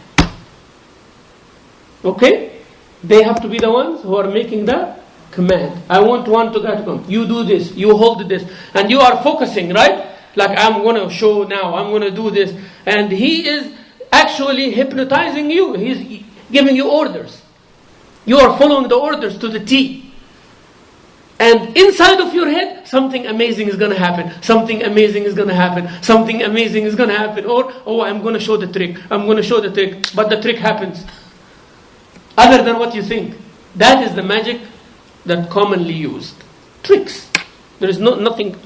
A: Okay? They have to be the ones who are making the command. I want one to come. You do this, you hold this, and you are focusing, right? Like, I'm going to show now, I'm going to do this. And he is actually hypnotizing you. He's giving you orders. You are following the orders to the T. And inside of your head, something amazing is going to happen. Something amazing is going to happen. Something amazing is going to happen. Or, I'm going to show the trick. I'm going to show the trick. But the trick happens. Other than what you think. That is the magic that commonly used. Tricks. There is nothing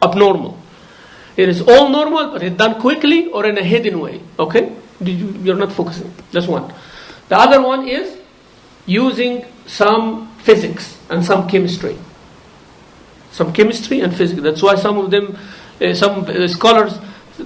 A: abnormal. It is all normal, but it's done quickly or in a hidden way. Okay? You're not focusing. That's one. The other one is using some physics and some chemistry. Some chemistry and physics. That's why some of them, some scholars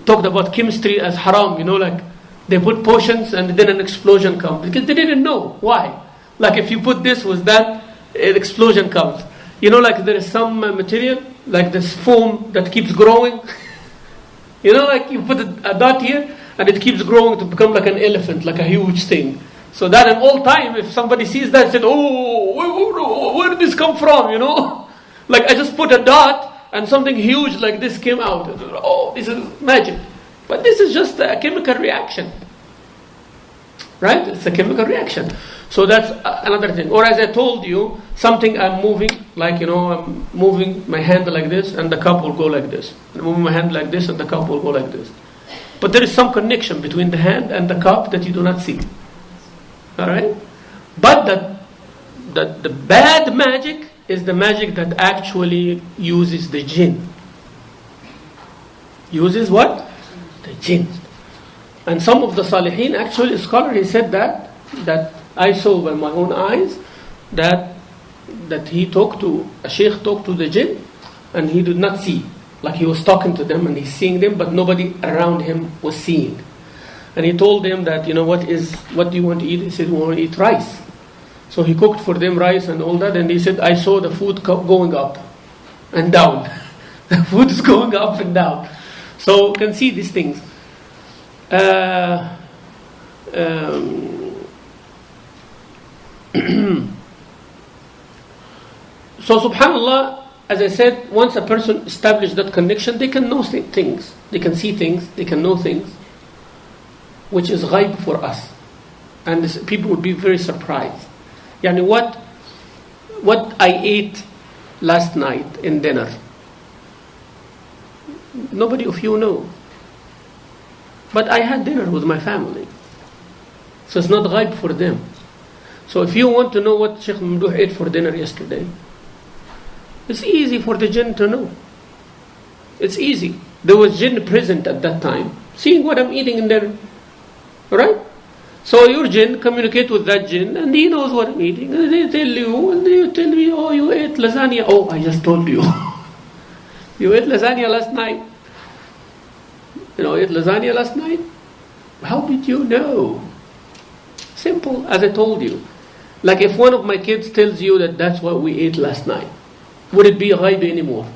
A: talked about chemistry as haram. Like they put potions and then an explosion comes. Because they didn't know. Why? Like if you put this with that, an explosion comes. Like there is some material, like this foam that keeps growing. Like you put a dot here and it keeps growing to become like an elephant, like a huge thing. So that in all time, if somebody sees that, said, "Oh, where did this come from?" Like I just put a dot and something huge like this came out. Oh, this is magic. But this is just a chemical reaction. Right? It's a chemical reaction. So that's another thing. Or as I told you, something I'm moving, like, I'm moving my hand like this and the cup will go like this. I'm moving my hand like this and the cup will go like this. But there is some connection between the hand and the cup that you do not see. Alright? But the bad magic is the magic that actually uses the jinn. Uses what? The jinn. And some of the salihin, actually, a scholar, he said that I saw by my own eyes that he talked to, a shaykh talked to the jinn and he did not see. Like he was talking to them and he's seeing them, but nobody around him was seeing. And he told them that, what do you want to eat? He said, we want to eat rice. So he cooked for them rice and all that, and he said, I saw the food going up and down. The food is going up and down. So you can see these things. So subhanallah, as I said, once a person establishes that connection, they can know things, they can see things, they can know things, which is ghaib for us. And people would be very surprised. What I ate last night in dinner, nobody of you know. But I had dinner with my family. So it's not ghaib for them. So if you want to know what Shaykh Mamdouh ate for dinner yesterday, it's easy for the jinn to know. It's easy. There was jinn present at that time, seeing what I'm eating in there. Right? So your jinn communicate with that jinn and he knows what I'm eating. And they tell you, and they tell me, oh, you ate lasagna. Oh, I just told you. You ate lasagna last night. You ate lasagna last night? How did you know? Simple, as I told you. Like if one of my kids tells you that that's what we ate last night, would it be ghaib anymore?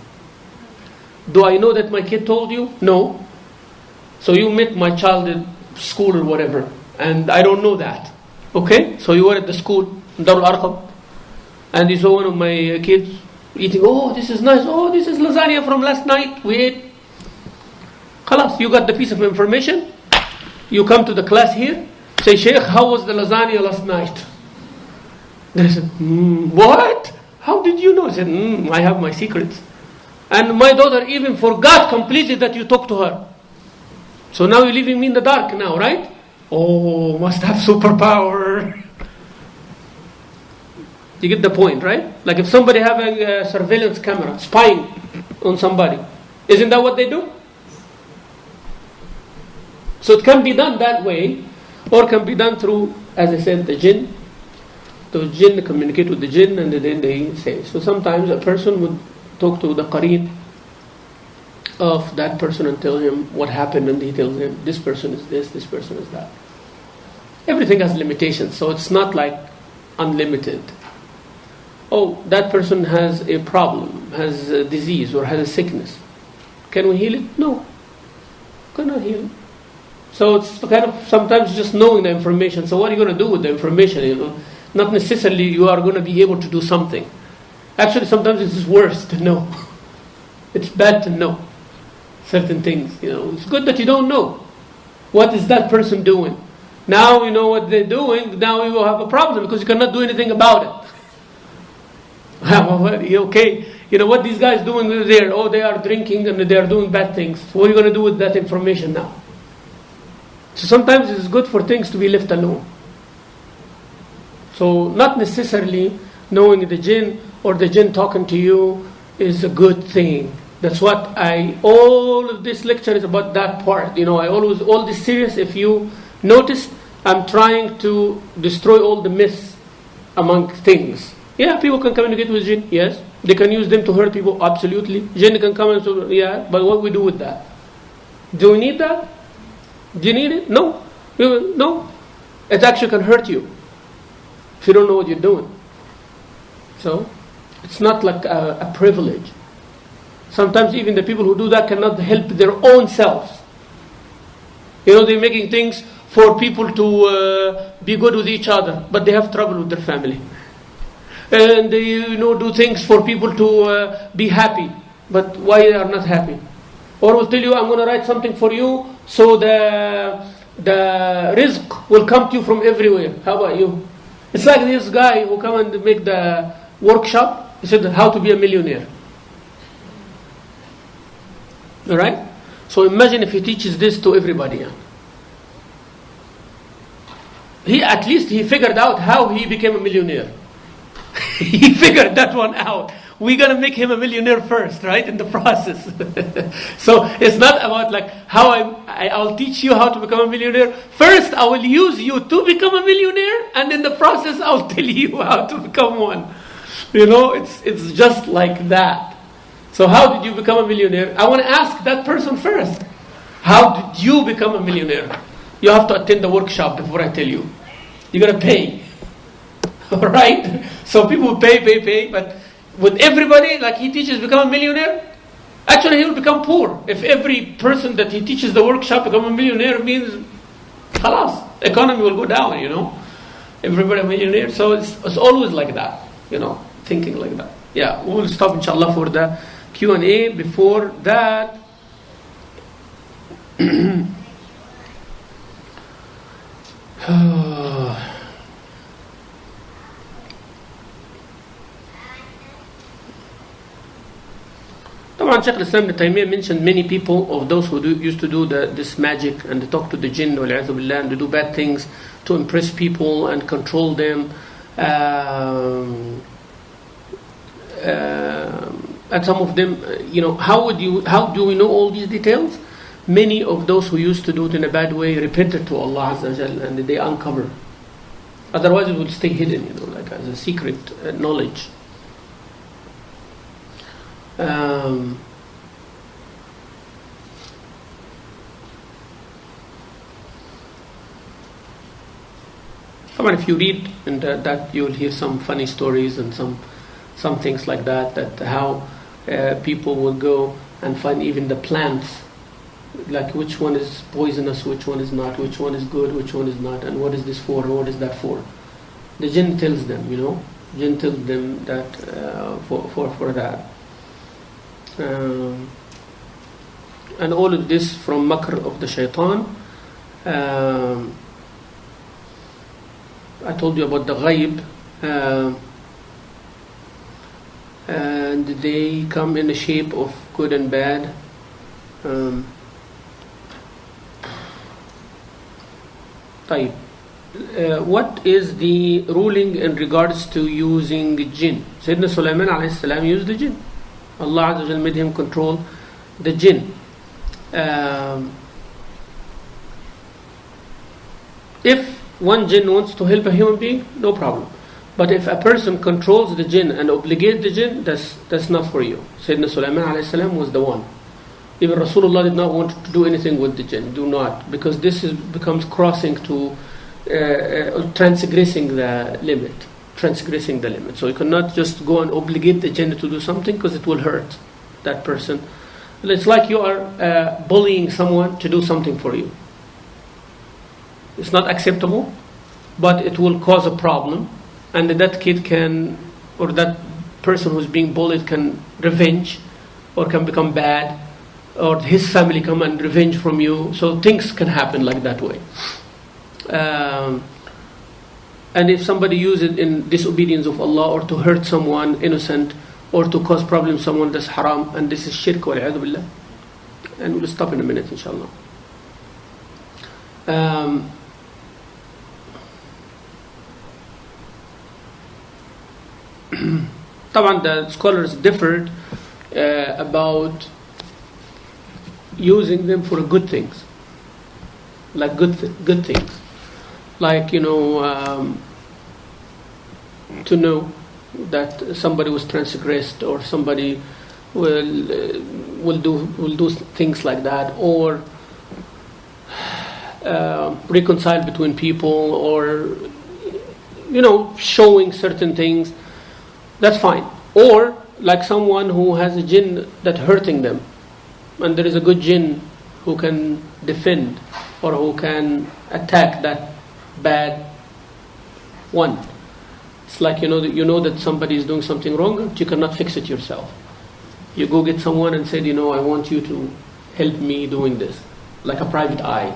A: Do I know that my kid told you? No. So you met my child in school or whatever, and I don't know that. Okay? So you were at the school, Darul Arqam, and you saw one of my kids eating, oh, this is nice, oh, this is lasagna from last night, we ate. Khalas, you got the piece of information, you come to the class here, say, Shaykh, how was the lasagna last night? They said, what? How did you know? I said, I have my secrets. And my daughter even forgot completely that you talked to her. So now you're leaving me in the dark now, right? Oh, must have superpower. You get the point, right? Like if somebody having a surveillance camera, spying on somebody, isn't that what they do? So it can be done that way, or can be done through, as I said, the jinn. The jinn communicate with the jinn and then they say. So sometimes a person would talk to the qareen of that person and tell him what happened, and he tells him, this person is this person is that. Everything has limitations, so it's not like unlimited. Oh, that person has a problem, has a disease or has a sickness. Can we heal it? No. Cannot heal it. So it's kind of sometimes just knowing the information. So what are you going to do with the information? Not necessarily you are going to be able to do something. Actually, sometimes it's worse to know. It's bad to know certain things. It's good that you don't know. What is that person doing? Now you know what they're doing. Now you will have a problem because you cannot do anything about it. Okay, what these guys doing there? Oh, they are drinking and they are doing bad things. What are you going to do with that information now? So sometimes it's good for things to be left alone. So not necessarily knowing the jinn or the jinn talking to you is a good thing. That's what all of this lecture is about, that part. All this series, if you noticed, I'm trying to destroy all the myths among things. Yeah, people can communicate with jinn, yes. They can use them to hurt people, absolutely. Jinn can come and so, yeah, but what we do with that? Do we need that? Do you need it? No. No. It actually can hurt you if you don't know what you're doing. So, it's not like a privilege. Sometimes even the people who do that cannot help their own selves. They're making things for people to be good with each other, but they have trouble with their family. And they do things for people to be happy, but why they are not happy? Or will tell you, I'm going to write something for you, so the rizq will come to you from everywhere. How about you? It's like this guy who come and make the workshop. He said, how to be a millionaire. Alright? So imagine if he teaches this to everybody. At least he figured out how he became a millionaire. He figured that one out. We're going to make him a millionaire first, right? In the process. So it's not about like how I'll teach you how to become a millionaire. First, I will use you to become a millionaire, and in the process, I'll tell you how to become one. It's just like that. So how did you become a millionaire? I want to ask that person first. How did you become a millionaire? You have to attend the workshop before I tell you. You're going to pay. Alright? So people pay, but with everybody, like he teaches, become a millionaire, actually he will become poor. If every person that he teaches the workshop become a millionaire, means, khalas, economy will go down, Everybody a millionaire. So it's always like that, thinking like that. Yeah, we will stop inshallah for the Q&A. Before that, Shaykh al-Islam Ibn Taymiyyah mentioned many people of those who used to do this magic and they talk to the jinn and they do bad things to impress people and control them. And some of them, how do we know all these details? Many of those who used to do it in a bad way repented to Allah Azza wa Jal and they uncover. Otherwise it would stay hidden, like as a secret knowledge. If you read and that you'll hear some funny stories and some things like that how people will go and find even the plants, like which one is poisonous, which one is not, which one is good, which one is not, and what is this for, what is that for. The jinn tells them, jinn tells them that for that. And all of this from makr of the shaitan. I told you about the ghaib, and they come in the shape of good and bad. What is the ruling in regards to using jinn? Sayyidina Sulaiman alayhi salam used the jinn. Allah Azza wa Jal made him control the jinn. If one jinn wants to help a human being, no problem. But if a person controls the jinn and obligates the jinn, that's not for you. Sayyidina Sulaiman alayhi salam was the one. Even Rasulullah did not want to do anything with the jinn. Do not. Because this becomes crossing to transgressing the limit. So you cannot just go and obligate the jinn to do something because it will hurt that person. It's like you are bullying someone to do something for you. It's not acceptable, but it will cause a problem, and that kid can, or that person who's being bullied can revenge, or can become bad, or his family come and revenge from you. So things can happen like that way. And if somebody uses it in disobedience of Allah, or to hurt someone innocent, or to cause problems to someone, that's haram, and this is shirk wal-'iyadhu billah. And we'll stop in a minute, inshallah. The scholars differed about using them for good things, like good things, like to know that somebody was transgressed, or somebody will do things like that, or reconcile between people, or showing certain things. That's fine. Or like someone who has a jinn that hurting them, and there is a good jinn who can defend or who can attack that bad one. It's like that somebody is doing something wrong, but you cannot fix it yourself. You go get someone and said, I want you to help me doing this, like a private eye.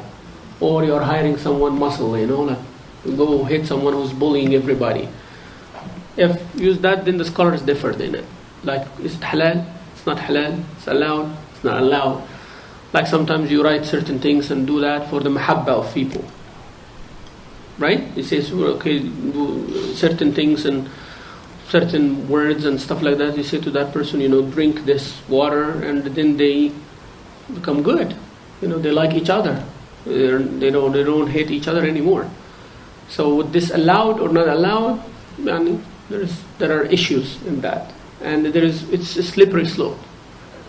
A: Or you're hiring someone muscle, like go hit someone who's bullying everybody. If you use that, then the scholars differ in it. Like, is it halal? It's not halal. It's allowed. It's not allowed. Like sometimes you write certain things and do that for the mahabba of people. Right? It says, okay, do certain things and certain words and stuff like that. You say to that person, drink this water, and then they become good. They like each other. They don't hate each other anymore. So with this allowed or not allowed, there are issues in that, and it's a slippery slope,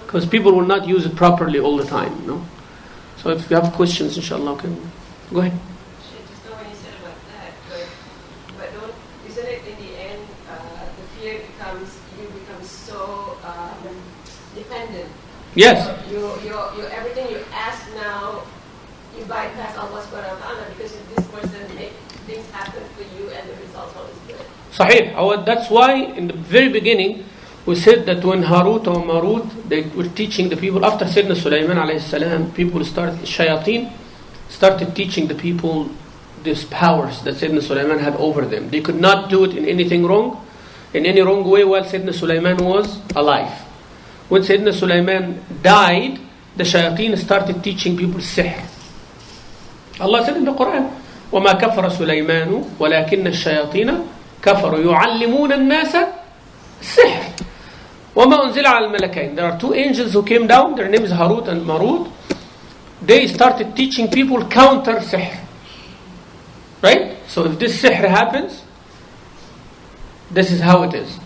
A: because people will not use it properly all the time. So if you have questions, inshallah, can go ahead.
B: Just know when you said about that, but isn't it in the end the fear you become so dependent?
A: Yes.
B: So everything you ask now, you bypass Allah subhanahu wa ta'ala, because if this person make things happen for you and the results always good.
A: Sahih. That's why in the very beginning we said that when Harut or Marut, they were teaching the people, after Sayyidina Sulaiman alayhi salam, shayateen started teaching the people these powers that Sayyidina Sulaiman had over them. They could not do it in any wrong way while Sayyidina Sulaiman was alive. When Sayyidina Sulaiman died, the shayateen started teaching people sihr. Allah said in the Quran, وَمَا كَفَرَ سُلَيْمَانُ وَلَكِنَّ الشَّيَاطِينَ كَفَرُوا يُعَلِّمُونَ النَّاسَ السِّحْرَ وَمَا أُنزِلَ عَلَى الْمَلَكَيْنِ. There are two angels who came down, their names Harut and Marut. They started teaching people counter sihr. Right? So if this sihr happens, this is how it is.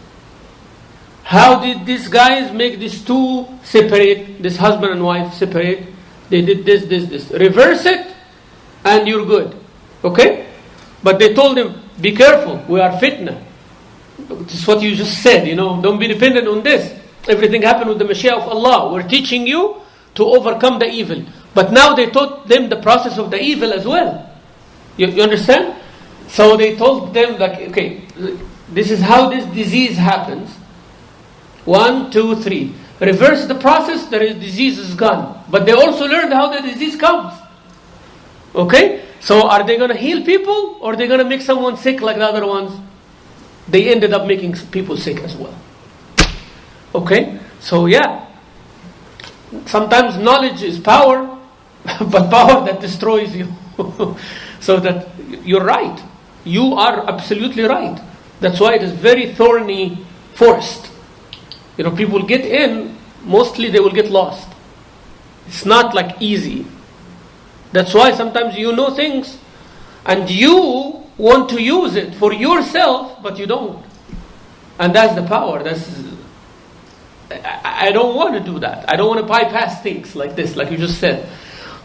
A: How did these guys make these two separate, this husband and wife separate? They did this. Reverse it, and you're good. Okay? But they told him, be careful, we are fitna. This is what you just said, don't be dependent on this. Everything happened with the Mashiach of Allah. We're teaching you to overcome the evil. But now they taught them the process of the evil as well. You understand? So they told them, like, okay, this is how this disease happens. 1, 2, 3. Reverse the process, the disease is gone. But they also learned how the disease comes. Okay? So are they going to heal people, or are they going to make someone sick like the other ones? They ended up making people sick as well. Okay? So yeah. Sometimes knowledge is power, but power that destroys you. So that you're right. You are absolutely right. That's why it is very thorny forest. People get in, mostly they will get lost. It's not like easy. That's why sometimes you know things and you want to use it for yourself, but you don't. And that's the power. I don't want to do that. I don't want to bypass things like this, like you just said.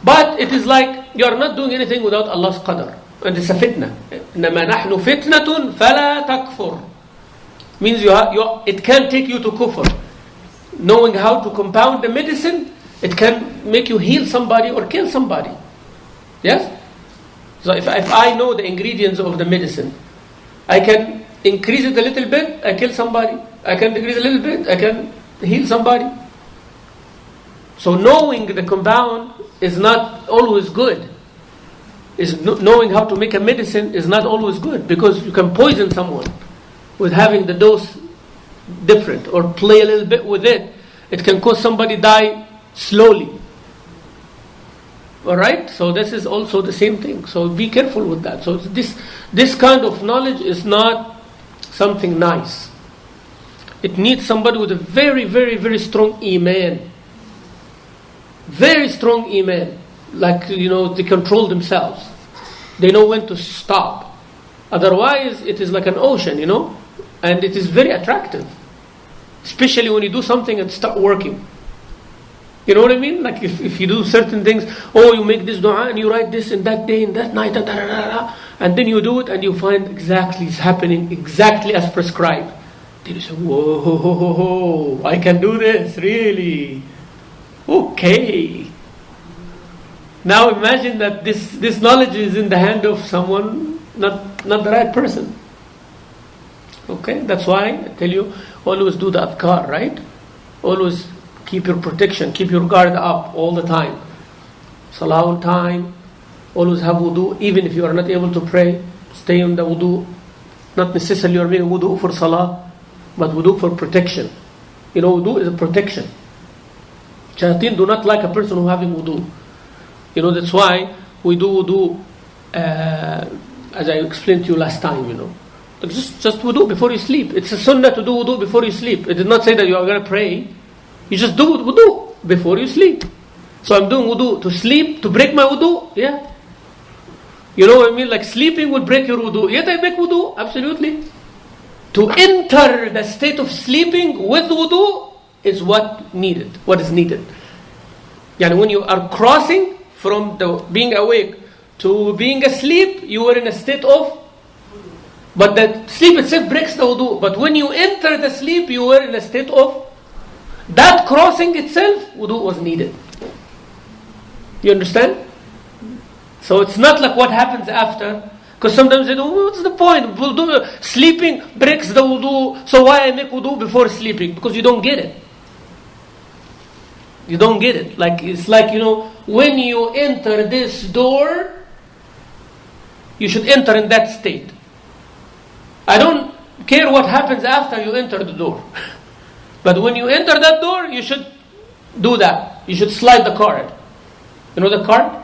A: But it is like you are not doing anything without Allah's qadr. And it's a fitna. إِنَّمَا نَحْنُ فِتْنَةٌ فَلَا تَكْفُرْ. Means it can take you to kufr. Knowing how to compound the medicine, it can make you heal somebody or kill somebody. Yes? So if I know the ingredients of the medicine, I can increase it a little bit, I kill somebody. I can decrease a little bit, I can heal somebody. So knowing the compound is not always good. Knowing how to make a medicine is not always good, because you can poison someone with having the dose different, or play a little bit with it. It can cause somebody die slowly. Alright? So this is also the same thing. So be careful with that. So this kind of knowledge is not something nice. It needs somebody with a very, very, very strong iman. Very strong iman. Like, they control themselves. They know when to stop. Otherwise, it is like an ocean, and it is very attractive. Especially when you do something and start working. You know what I mean? Like if you do certain things, you make this dua and you write this in that day, in that night, and then you do it and you find exactly it's happening exactly as prescribed. Then you say, whoa, I can do this, really? Okay. Now imagine that this knowledge is in the hand of someone, not the right person. Okay, that's why I tell you, always do the adhkar, right? Always keep your protection, keep your guard up all the time. Salah on time, always have wudu, even if you are not able to pray, stay on the wudu. Not necessarily you are making wudu for salah, but wudu for protection. Wudu is a protection. Shayateen do not like a person who having wudu. That's why we do wudu, as I explained to you last time, Just wudu before you sleep. It's a sunnah to do wudu before you sleep. It did not say that you are going to pray. You just do wudu before you sleep. So I'm doing wudu to sleep, to break my wudu. Yeah. You know what I mean? Like sleeping will break your wudu. Yet I make wudu. Absolutely. To enter the state of sleeping with wudu is what is needed. Yani when you are crossing from being awake to being asleep, you are in a state of. But the sleep itself breaks the wudu. But when you enter the sleep, you were in a state of. That crossing itself, wudu was needed. You understand? So it's not like what happens after. Because sometimes they do, what's the point? Sleeping breaks the wudu. So why I make wudu before sleeping? Because you don't get it. You don't get it. It's like, when you enter this door, you should enter in that state. I don't care what happens after you enter the door. But when you enter that door, you should do that. You should slide the card. You know the card?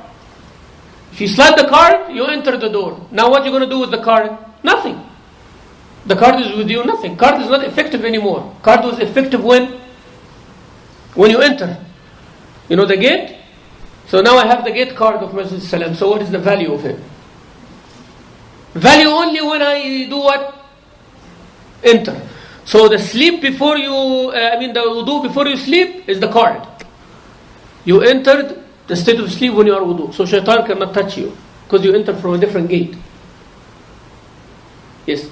A: If you slide the card, you enter the door. Now what are you going to do with the card? Nothing. The card is with you, nothing. Card is not effective anymore. Card was effective when you enter. You know the gate? So now I have the gate card of Masjid Salam. So what is the value of it? Value only when I do what? Enter. So the sleep before you, the wudu before you sleep is the card. You entered the state of sleep when you are wudu. So shaitan cannot touch you because you enter from a different gate. Yes.
B: So is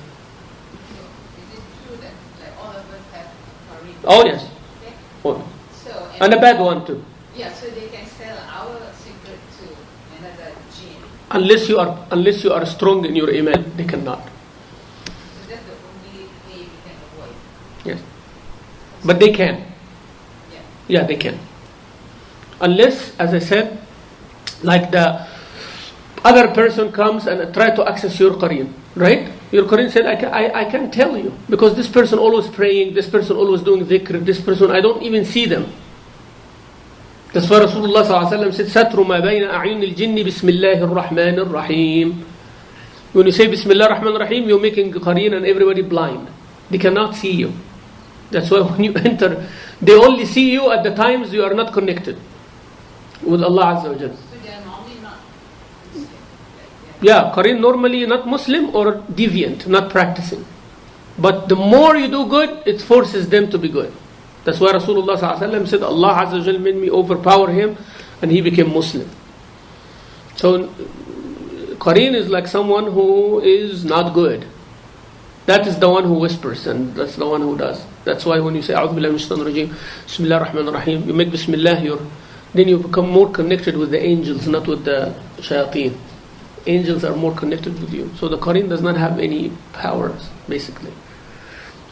B: it true that all of us have qarin?
A: Oh yes.
B: Okay.
A: Oh.
B: So,
A: And a bad one too.
B: Yeah, so they can sell our secret to another jinn.
A: Unless you are strong in your iman, they cannot.
B: So that's the only way we can avoid.
A: Yes. But they can.
B: Yeah.
A: Yeah, they can. Unless, as I said, like the other person comes and try to access your qarin, right? Your qarin said, I can tell you. Because this person always praying, this person always doing dhikr, this person, I don't even see them. That's why Rasulullah ﷺ said, Satru ma bayna a'yun al-jinni bismillahir rahmanir rahim. When you say bismillah rahman rahim, you're making qarin and everybody blind. They cannot see you. That's why when you enter, they only see you at the times you are not connected with Allah Azza wa Jalla.
B: So they are normally not Muslim.
A: Yeah, qarin normally not Muslim or deviant, not practicing. But the more you do good, it forces them to be good. That's why Rasulullah ﷺ said, Allah Azza wa Jalla made me overpower him and he became Muslim. So qarin is like someone who is not good. That is the one who whispers and that's the one who does. That's why when you say A'udhu Billahi Minash Shaitanir Rajeem, Bismillah Rahman Rahim, you make Bismillah, then you become more connected with the angels, not with the shayateen. Angels are more connected with you. So the qarin does not have any powers, basically.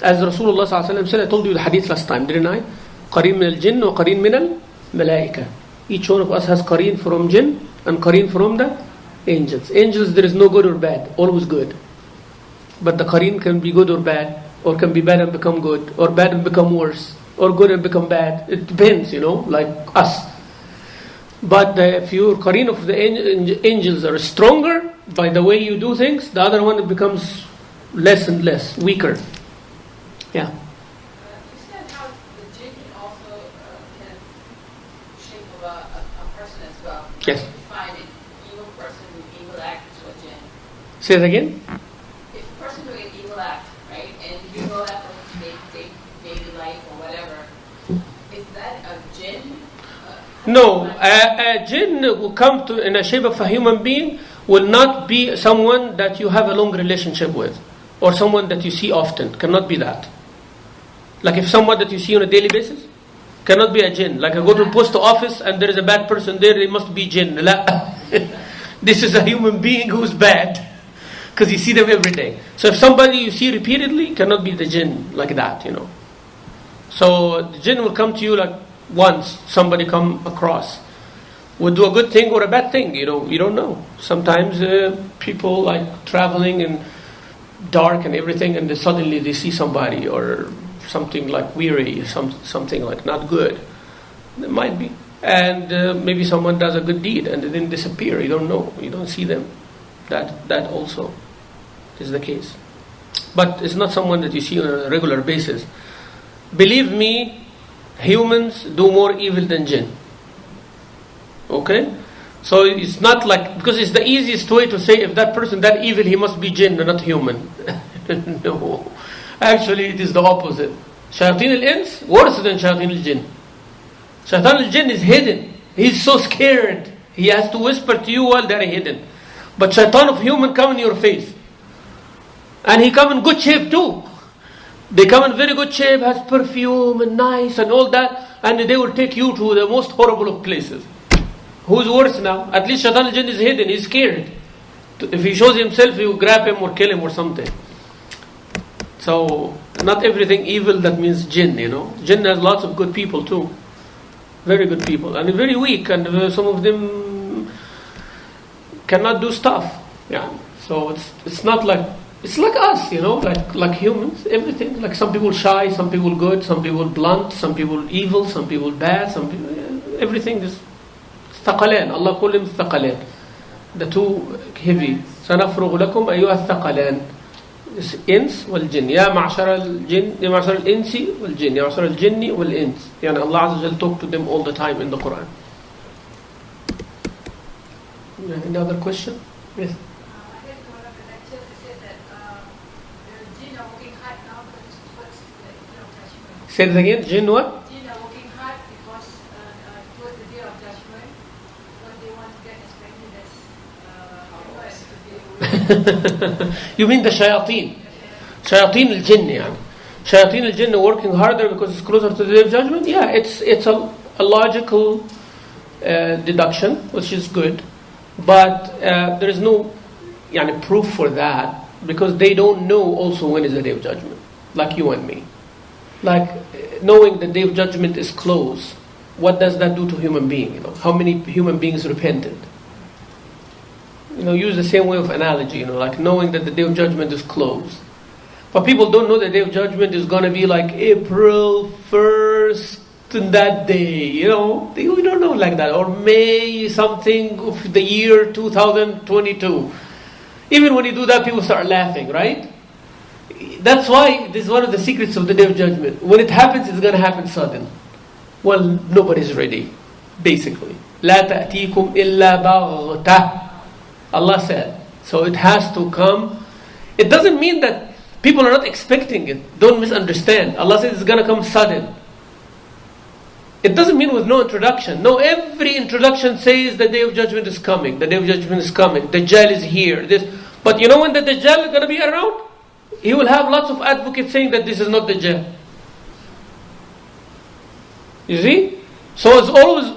A: As Rasulullah ﷺ said, I told you the hadith last time, didn't I? Qarin min al-jinn wa qarin min al-malaika. Each one of us has qarin from jinn and qarin from the angels. Angels, there is no good or bad, always good. But the qarin can be good or bad, or can be bad and become good, or bad and become worse, or good and become bad. It depends, like us. But if your qarin of the angels are stronger by the way you do things, the other one becomes less and less, weaker. Yeah. Yes.
B: Find an evil person with evil act to a jinn.
A: Say it again.
B: If a person doing an evil act, right, and you know that from daily life or whatever, is that a jinn?
A: No, a jinn will come to in a shape of a human being will not be someone that you have a long relationship with or someone that you see often. Cannot be that. Like if someone that you see on a daily basis, cannot be a jinn. Like I go to the post office and there is a bad person there, it must be jinn. La. This is a human being who's bad because you see them every day. So if somebody you see repeatedly, cannot be the jinn like that, So the jinn will come to you like once somebody come across. Would do a good thing or a bad thing, you don't know. Sometimes people like traveling in dark and everything and suddenly they see somebody or something like weary, something like not good. It might be. And maybe someone does a good deed and they then disappear. You don't know. You don't see them. That also is the case. But it's not someone that you see on a regular basis. Believe me, humans do more evil than jinn. Okay? So it's not like, because it's the easiest way to say if that person that evil, he must be jinn and not human. No. Actually, it is the opposite. Shayateen al-ins, worse than Shayateen al-jinn. Shayateen al-jinn is hidden. He's so scared. He has to whisper to you while they're hidden. But shaitan of human come in your face. And he come in good shape too. They come in very good shape, has perfume and nice and all that. And they will take you to the most horrible of places. Who's worse now? At least Shaitan al-Jinn is hidden, he's scared. If he shows himself, you grab him or kill him or something. So, not everything evil that means jinn, Jinn has lots of good people too. Very good people. And very weak, and some of them cannot do stuff. Yeah. So it's not like, it's like us, like humans, everything. Like some people shy, some people good, some people blunt, some people evil, some people bad, some people, everything is ثقلان. Allah call them ثقلان. The two heavy. سنفرغ لكم أيها الثقلان. إنس والجن. يا معشر الجن يا معشر الإنس والجن يا معشر الجن والإنس. يعني Allah Azza wa Jal talk to them all the time in the Quran. Any other question? Yes.
C: I heard one of the lectures that said that the jinn are working hard now towards the day of judgment.
A: Say it again. Jinn what?
C: Jinn are working hard because towards the day of judgment, because they want to get as many as
A: You mean the shayateen? Shayateen al-jinn, يعني. Shayateen al-jinn are working harder because it's closer to the day of judgment? Yeah, it's a logical deduction, which is good. But there is no proof for that because they don't know also when is the day of judgment, like you and me. Like knowing the day of judgment is close, what does that do to human being? How many human beings repented? Use the same way of analogy, like knowing that the day of judgment is close. But people don't know the day of judgment is going to be like April 1st in that day, we don't know like that. Or May something of the year 2022. Even when you do that, people start laughing, right? That's why this is one of the secrets of the day of judgment. When it happens, it's going to happen sudden. Well, nobody's ready, basically. لا تأتيكم إلا بغتة. Allah said. So it has to come. It doesn't mean that people are not expecting it. Don't misunderstand. Allah says it's going to come sudden. It doesn't mean with no introduction. No, every introduction says the day of judgment is coming. The day of judgment is coming. Dajjal is here. But you know when the Dajjal is going to be around? He will have lots of advocates saying that this is not Dajjal. You see? So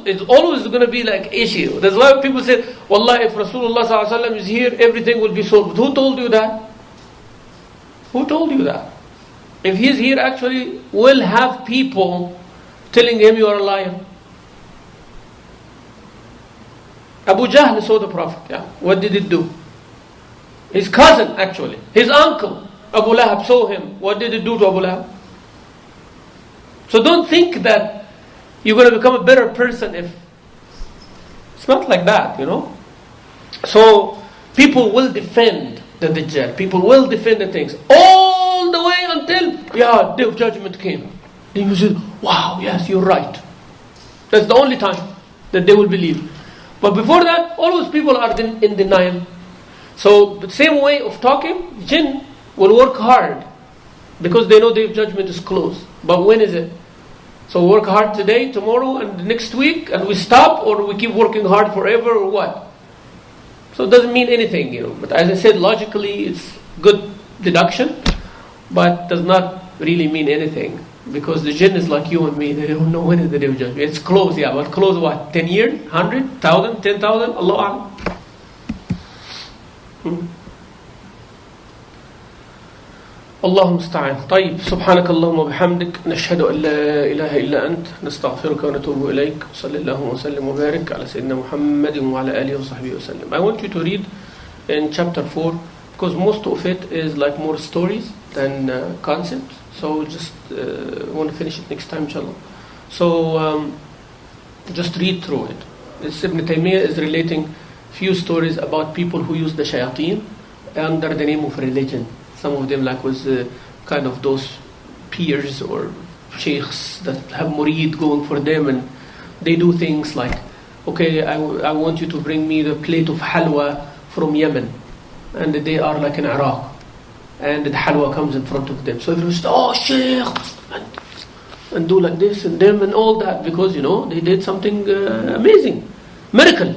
A: it's always going to be like issue. That's why people say, Wallah, if Rasulullah ﷺ is here, everything will be solved. Who told you that? Who told you that? If he's here, actually, we'll have people telling him you are a liar. Abu Jahl saw the Prophet. Yeah. What did it do? His cousin, actually. His uncle, Abu Lahab, saw him. What did it do to Abu Lahab? So don't think that you're going to become a better person if... It's not like that, So people will defend the Dajjal. People will defend the things. All the way until, Day of Judgment came. Then you say, wow, yes, you're right. That's the only time that they will believe. But before that, all those people are in denial. So the same way of talking, jinn will work hard because they know their judgment is close. But when is it? So work hard today, tomorrow, and next week, and we stop, or we keep working hard forever, or what? So it doesn't mean anything, But as I said, logically, it's good deduction, but does not really mean anything. Because the jinn is like you and me, they don't know when is the day of judgment. It's close, yeah, but close what? 10 years? 100? 1,000? 10,000? Allah A'lam. الله المستعان. طيب سبحانك اللهم وبحمدك نشهد أن لا إله إلا أنت نستغفرك ونتوب إليك صلى الله وسلم وبارك على سيدنا محمد وعلى آله وصحبه وسلم. I want you to read in chapter 4 because most of it is like more stories than concepts. So just want to finish it next time inshallah. So just read through it. This Ibn Taymiyyah is relating few stories about people who use the shayateen under the name of religion. Some of them like was kind of those peers or sheikhs that have murid going for them, and they do things like, okay, I want you to bring me the plate of halwa from Yemen, and they are like in Iraq, and the halwa comes in front of them. So everyone says, oh sheikh, and do like this and them and all that, because they did something amazing, miracle.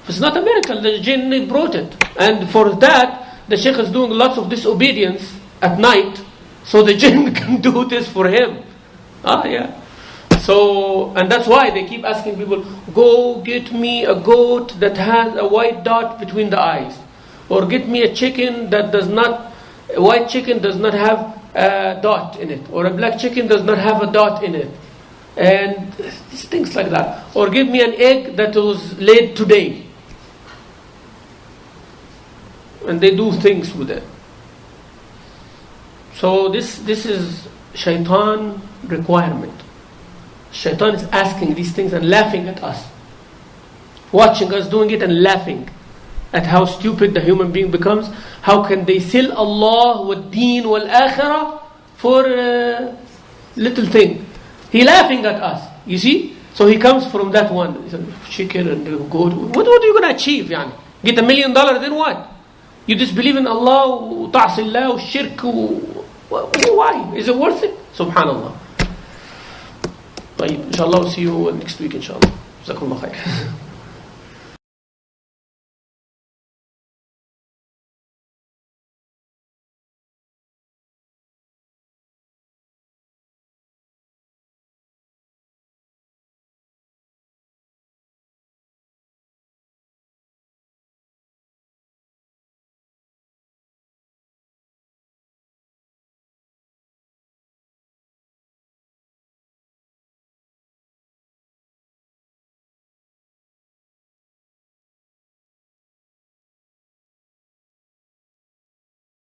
A: If it's not a miracle, the jinn brought it, and for that the sheikh is doing lots of disobedience at night, so the jinn can do this for him. Yeah. So, and that's why they keep asking people, go get me a goat that has a white dot between the eyes, or get me a chicken that a white chicken does not have a dot in it, or a black chicken does not have a dot in it, and things like that. Or give me an egg that was laid today. And they do things with it. So this is shaitan requirement. Shaitan is asking these things and laughing at us, watching us doing it and laughing at how stupid the human being becomes. How can they sell Allah with deen wal akhirah for a little thing? He laughing at us, you see. So he comes from that one. Chicken and goat. What are you going to achieve? Yani? Get $1 million, then what? You disbelieve in Allah, ta'asi Allah, shirk. Why? Is it worth it? Subhanallah. طيب, inshallah, we'll see you next week, inshallah. Jazakumullah khair.